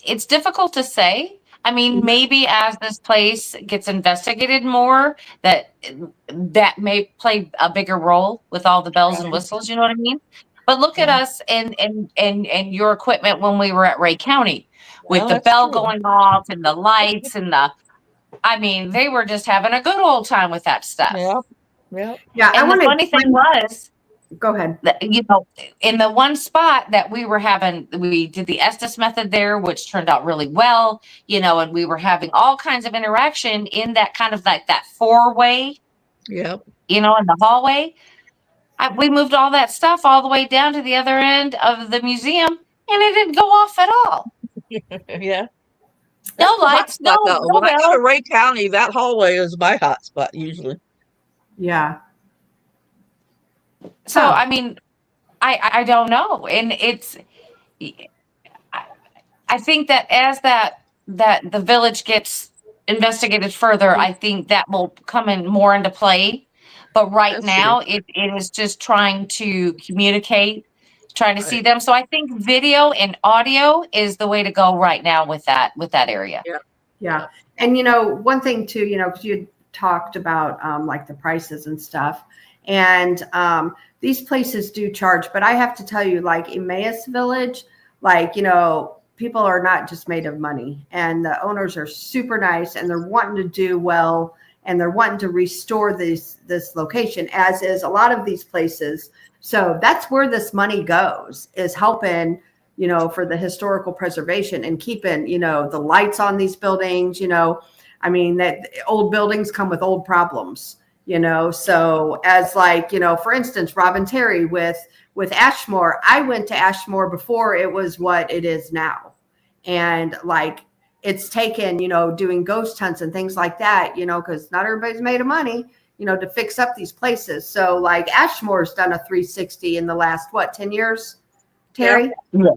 it's difficult to say. I mean, maybe as this place gets investigated more, that may play a bigger role with all the bells and whistles. You know what I mean? But look at us and your equipment when we were at Ray County with Well, the that's bell true. going off and the lights and I mean, they were just having a good old time with that stuff. Yeah. Yeah. Yeah. And the funny thing was, Go ahead. that, in the one spot that we did the Estes method there, which turned out really well, and we were having all kinds of interaction in that kind of like that 4-way, Yep. in the hallway. We moved all that stuff all the way down to the other end of the museum, and it didn't go off at all. Yeah. No That's the hot lights, spot, no though. When I go bell. to Ray County, that hallway is my hot spot usually. Yeah. So, Huh. I mean, I don't know. And I think that as that the village gets investigated further, I think that will come in more into play. But right That's now, it is just trying to communicate, trying to see Right. them. So I think video and audio is the way to go right now with that area. Yeah. And, one thing too, because you talked about like the prices and stuff, and these places do charge, but I have to tell you, like Emmaus Village, like, people are not just made of money, and the owners are super nice, and they're wanting to do well, and they're wanting to restore this location, as is a lot of these places. So that's where this money goes, is helping, for the historical preservation and keeping, the lights on these buildings. I mean, that old buildings come with old problems, so as like, for instance, Robin Terry with Ashmore, I went to Ashmore before it was what it is now. And like, it's taken, doing ghost hunts and things like that, because not everybody's made of money, to fix up these places. So like Ashmore's done a 360 in the last, 10 years, Terry?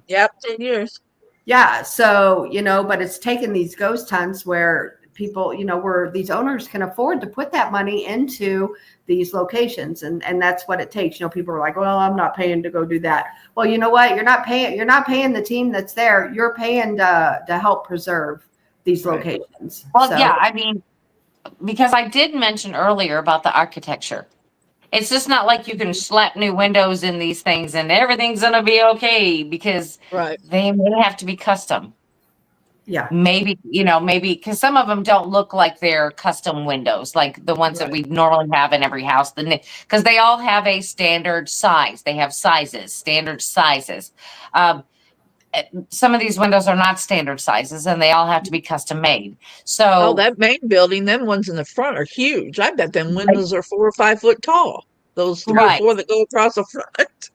Yep. 10 years. Yeah. So, but it's taken these ghost hunts where people, where these owners can afford to put that money into these locations. And that's what it takes. People are like, well, I'm not paying to go do that. Well, you know what? You're not paying the team that's there. You're paying to help preserve these locations. Well, So, yeah, I mean, because I did mention earlier about the architecture. It's just not like you can slap new windows in these things and everything's going to be okay, because Right. they may have to be custom. yeah. Maybe because some of them don't look like they're custom windows, like the ones that we normally have in every house. Because they all have a standard size. They have standard sizes. some of these windows are not standard sizes, and they all have to be custom made. So Oh, that main building, them ones in the front are huge. I bet them windows are 4 or 5 foot tall. Those 3 or Right. 4 that go across the front.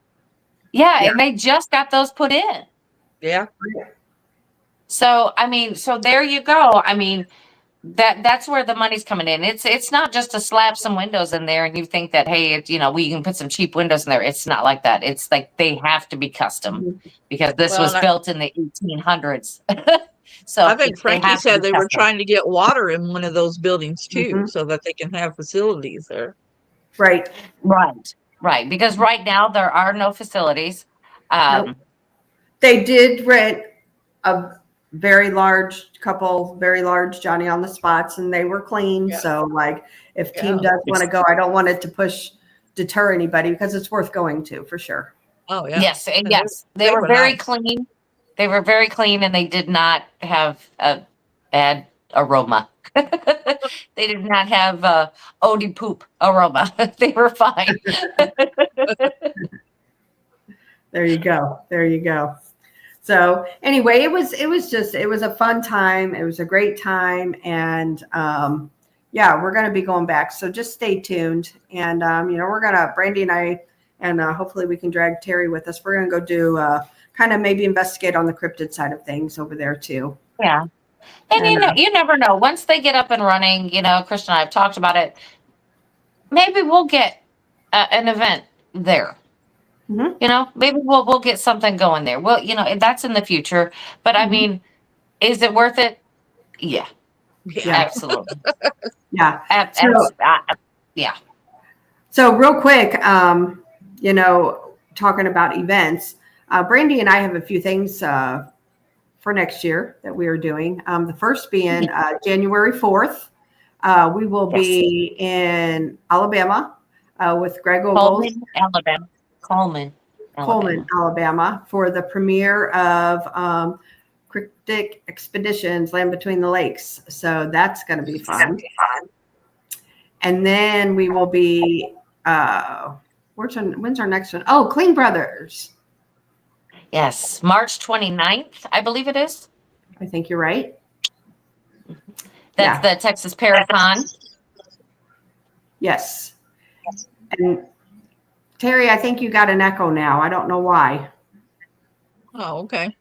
yeah, Yeah. and they just got those put in. Yeah. So I mean, so there you go. I mean, that's where the money's coming in. It's not just to slap some windows in there and you think that, hey, we can put some cheap windows in there. It's not like that. It's like they have to be custom because this Well, was and built in the 1800s. So I think they Frankie have to said be they were custom. trying to get water in one of those buildings too, Mhm. so that they can have facilities there. Right. Right, because right now there are no facilities. Nope. They did rent a very large Johnny on the spots, and they were clean. Yeah. So like if team Yeah. does want to go, I don't want it to deter anybody because it's worth going to for sure. Oh yeah. Yes, and And yes, they they were were very nice. clean. They were very clean, and they did not have a bad aroma. They did not have Odie poop aroma. They were fine. There you go. There you go. So anyway, it was a fun time. It was a great time. And yeah, we're going to be going back. So just stay tuned. And, we're going to, Brandy and I, and hopefully we can drag Terry with us. We're going to go do kind of maybe investigate on the cryptid side of things over there too. Yeah. And you never know. Once they get up and running, Christian and I have talked about it. Maybe we'll get an event there. Mm-hmm. Maybe we'll get something going there. Well, that's in the future. But I mean, is it worth it? Yeah. Absolutely. Yeah. Yeah. So real quick, talking about events, Brandy and I have a few things for next year that we are doing. The first being January 4th. We will be in Alabama with Greg Ogles. Coleman, Alabama for the premiere of Cryptic Expeditions Land Between the Lakes. So that's going to be fun. And then we will be, when's our next one? Oh, Clean Brothers. Yes, March 29th, I believe it is. I think you're right. That's the Texas Paracon. Yes. And Terry, I think you got an echo now. I don't know why. Oh, okay.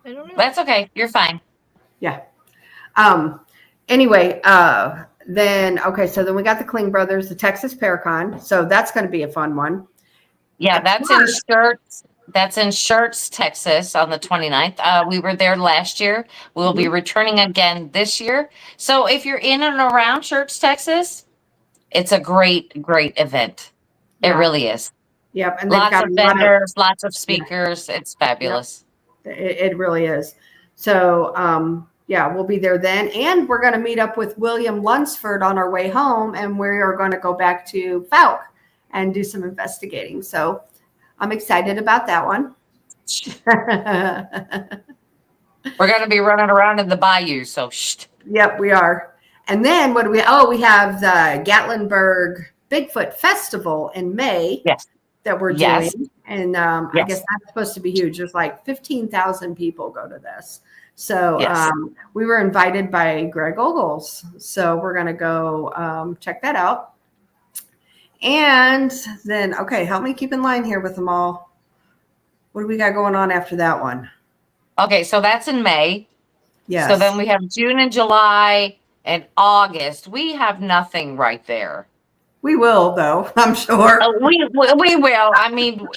I don't know. That's okay. You're fine. Yeah. Anyway, so then we got the Kling Brothers, the Texas Paracon. So that's going to be a fun one. Yeah, that's in Shirts. That's in Shirts, Texas on the 29th. We were there last year. We'll be returning again this year. So if you're in and around Shirts, Texas, it's a great, great event. It really is. Yep. And lots of vendors, lots of speakers. Yeah. It's fabulous. Yep. It really is. So, we'll be there then. And we're going to meet up with William Lunsford on our way home. And we are going to go back to Fouke and do some investigating. So I'm excited about that one. We're going to be running around in the bayou. So, Yep, we are. And then what do we have the Gatlinburg Bigfoot Festival in May that we're doing. And I guess that's supposed to be huge. There's like 15,000 people go to this. So we were invited by Greg Ogles. So we're going to go check that out. And then, help me keep in line here with them all. What do we got going on after that one? Okay, so that's in May. Yes. So then we have June and July and August. We have nothing right there. We will, though, I'm sure. We will. I mean,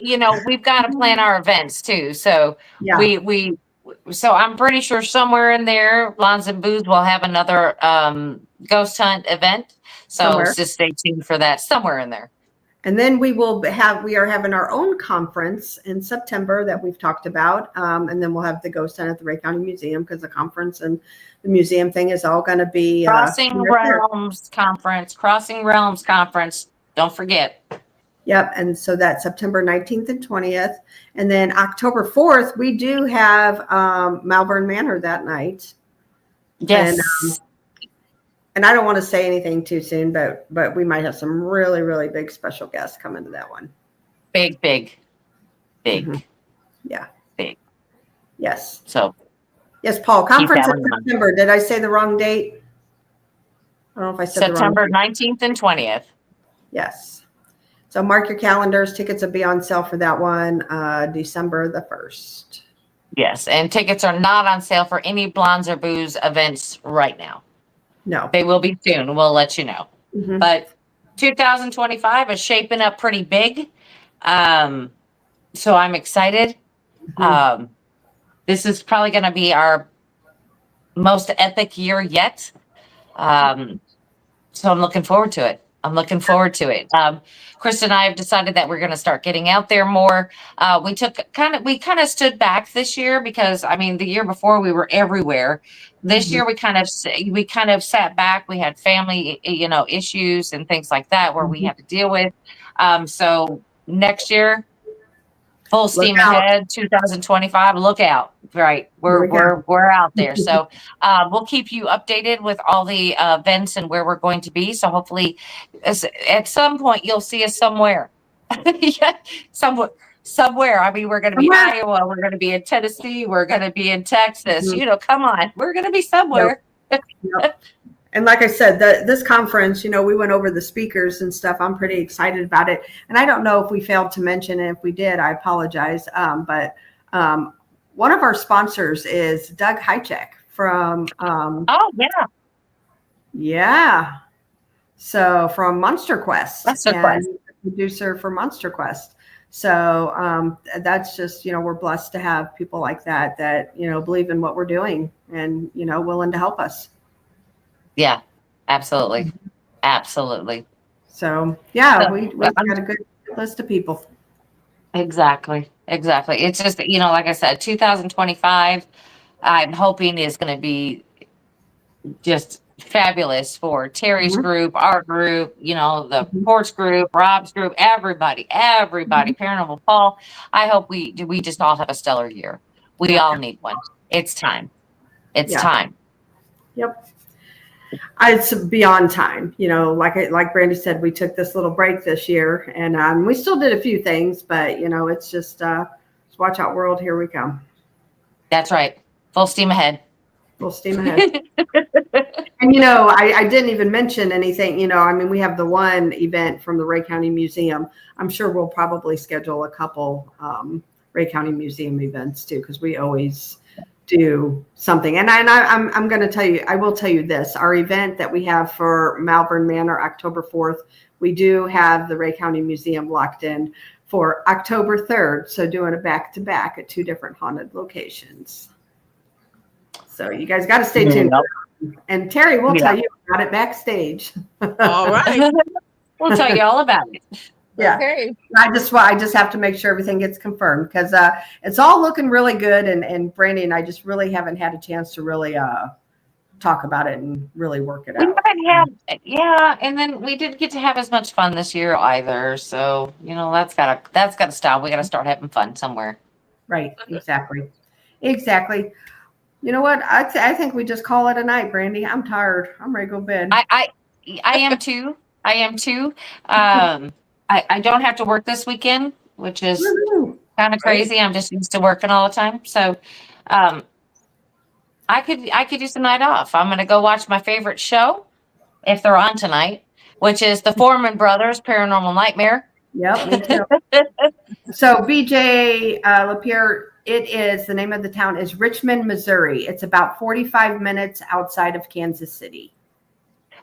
we've got to plan our events too. So so I'm pretty sure somewhere in there, Lons and Booze will have another ghost hunt event. So just stay tuned for that somewhere in there. And then we are having our own conference in September that we've talked about. And then we'll have the ghost hunt at the Ray County Museum because the conference and the museum thing is all going to be Crossing Realms Conference. Don't forget. Yep. And so that's September 19th and 20th. And then October 4th, we do have Malvern Manor that night. Yes. And I don't want to say anything too soon, but we might have some really, really big special guests coming to that one. Big. Mm-hmm. Yeah. Big. Yes. So Yes, Paul. keep Conference that in in mind. September. Did I say the wrong date? I don't know if I said the wrong September date. 19th and 20th. Yes. So mark your calendars. Tickets will be on sale for that one December the 1st. Yes, and tickets are not on sale for any Blondes or Booze events right now. No. They will be soon. We'll let you know. Mhm. But 2025 is shaping up pretty big. So I'm excited. Mhm. This is probably going to be our most epic year yet. So I'm looking forward to it. Chris and I have decided that we're going to start getting out there more. We kind of stood back this year because I mean the year before we were everywhere. This year we kind of sat back. We had family issues and things like that where we had to deal with. So next year, full steam out. ahead, 2025. Look out! Right, we're out there. So we'll keep you updated with all the events and where we're going to be. So hopefully, at some point, you'll see us somewhere. Yeah, somewhere. I mean, we're going to be in Iowa. We're going to be in Tennessee. We're going to be in Texas. Come on, we're going to be somewhere. Yep. And like I said, this conference, we went over the speakers and stuff. I'm pretty excited about it. And I don't know if we failed to mention, and if we did, I apologize. But one of our sponsors is Doug Hychek from. Oh, yeah. Yeah. So from Monster Quest. Monster Quest. Producer for Monster Quest. So that's just, we're blessed to have people like that, believe in what we're doing and, willing to help us. Yeah, absolutely. Absolutely. So, yeah, we've got a good list of people. Exactly. It's just, like I said, 2025, I'm hoping is going to be just fabulous for Terry's group, our group, the Porch group, Rob's group, everybody, Paranormal Paul. I hope we just all have a stellar year. We all need one. It's time. It's time. Yep. It's beyond time, like Brandy said, we took this little break this year and we still did a few things, but it's just watch out world, here we come. That's right. Full steam ahead. Full steam ahead. And I didn't even mention anything, we have the one event from the Ray County Museum. I'm sure we'll probably schedule a couple Ray County Museum events too, because we always do something. And I'm going to tell you, I will tell you this, our event that we have for Malvern Manor, October 4th, we do have the Ray County Museum locked in for October 3rd. So doing a back-to-back at 2 different haunted locations. So you guys got to stay tuned. And Terry will tell you about it backstage. All right. We'll tell you all about it. Yeah. Okay. I just have to make sure everything gets confirmed because it's all looking really good. And Brandy and I just really haven't had a chance to really talk about it and really work it out. We might have, and then we didn't get to have as much fun this year either. So, that's gotta stop. We gotta start having fun somewhere. Right. Exactly. You know what? I think we just call it a night, Brandy. I'm tired. I'm ready to go to bed. I am too. I don't have to work this weekend, which is kind of crazy. I'm just used to working all the time. So I could use a night off. I'm going to go watch my favorite show if they're on tonight, which is the Foreman Brothers Paranormal Nightmare. Yep, me too. So BJ Lapierre, the name of the town is Richmond, Missouri. It's about 45 minutes outside of Kansas City.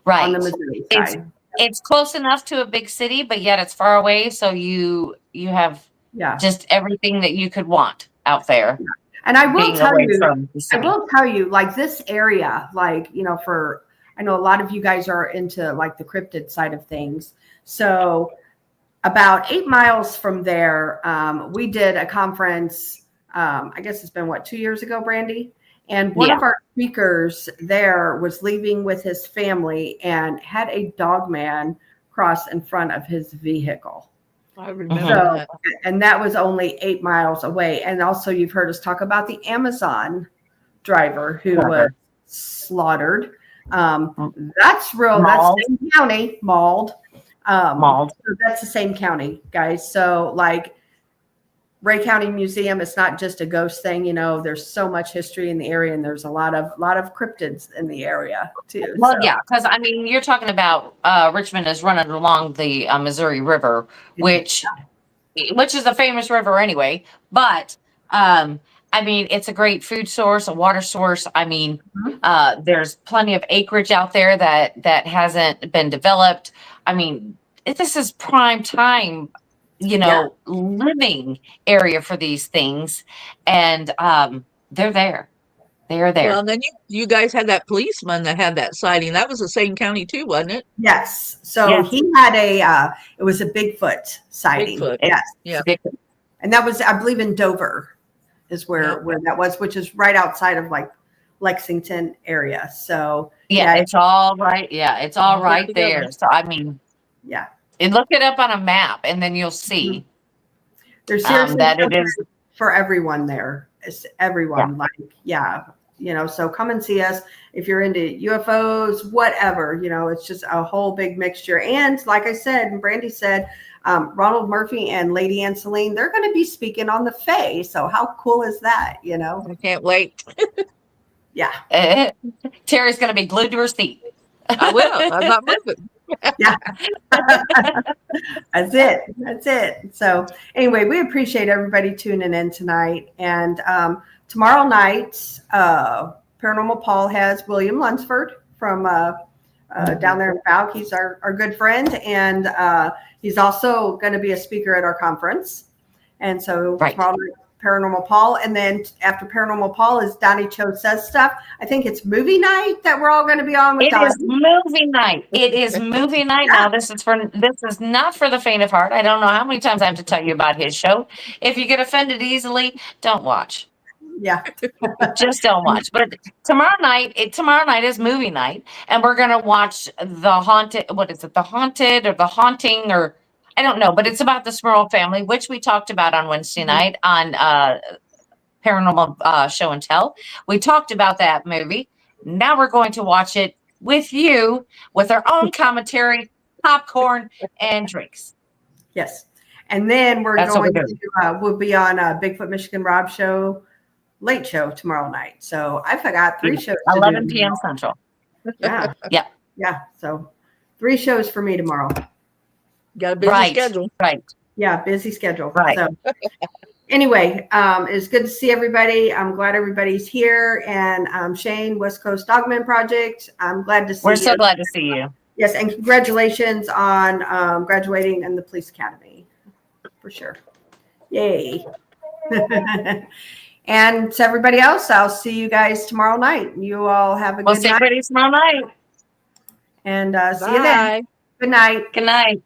Right. On the Missouri side. It's close enough to a big city, but yet it's far away. So you have just everything that you could want out there. Yeah. And I will tell you, like this area, like, I know a lot of you guys are into like the cryptid side of things. So about 8 miles from there, we did a conference. I guess it's been 2 years ago, Brandy? And one of our speakers there was leaving with his family and had a dog man cross in front of his vehicle. I remember that. And that was only 8 miles away. And also you've heard us talk about the Amazon driver who was slaughtered. That's real. Mauled. That's the same county, mauled. Mauled. So that's the same county, guys. So like Ray County Museum is not just a ghost thing. You know, there's so much history in the area, and there's a lot of cryptids in the area too. Well, so. yeah, because I mean, you're talking about Richmond is running along the Missouri River, which is a famous river anyway. But I mean, it's a great food source, a water source. I mean, there's plenty of acreage out there that hasn't been developed. I mean, this is prime time, you know, living area for these things, and they're there. They are there. Well, and then you guys had that policeman that had that sighting. That was the same county too, wasn't it? Yes. So Yes. he had it was a Bigfoot sighting. Bigfoot. Yes. Yeah. And that was, I believe, in Dover is where that was, which is right outside of like Lexington area. So Yeah, it's all right. Yeah, it's all right together. there. So I mean, yeah, and look it up on a map, and then you'll see there's seriously that it something is. for everyone there. It's everyone. You know, so come and see us if you're into UFOs, whatever, you know, it's just a whole big mixture. And like I said, and Brandy said, Ronald Murphy and Lady Ann Celine, they're going to be speaking on the Fae. So how cool is that? You know? I can't wait. Yeah. Terry's going to be glued to her seat. I will. I'm not moving. Yeah. That's it. That's it. So anyway, we appreciate everybody tuning in tonight. And tomorrow night, Paranormal Paul has William Lunsford from down there in Falk. He's our good friend. And he's also going to be a speaker at our conference. And so tomorrow night, Paranormal Paul. And then after Paranormal Paul is Donny Cho Says Stuff. I think it's movie night that we're all going to be on with Donny. It is movie night. It is movie night. Now this is not for the faint of heart. I don't know how many times I have to tell you about his show. If you get offended easily, don't watch. Yeah. Just don't watch. But tomorrow night is movie night, and we're gonna watch the Haunted. What is it? The Haunted or the Haunting, or I don't know, but it's about the Smurl family, which we talked about on Wednesday night on Paranormal Show and Tell. We talked about that movie. Now we're going to watch it with you, with our own commentary, popcorn, and drinks. Yes. And then we'll be on Bigfoot Michigan Rob show, late show tomorrow night. So I forgot 3 shows. 11 p.m. Central. Yeah. Yeah. Yeah. So 3 shows for me tomorrow. Got a busy schedule. Right. Yeah. Busy schedule. Right. So anyway, it's good to see everybody. I'm glad everybody's here. And Shane, West Coast Dogman Project, I'm glad to see you. We're so glad to see you. Yes. And congratulations on graduating in the police academy. For sure. Yay. And to everybody else, I'll see you guys tomorrow night. You all have a good night. We'll see everybody tomorrow night. And see you then. Good night. Good night.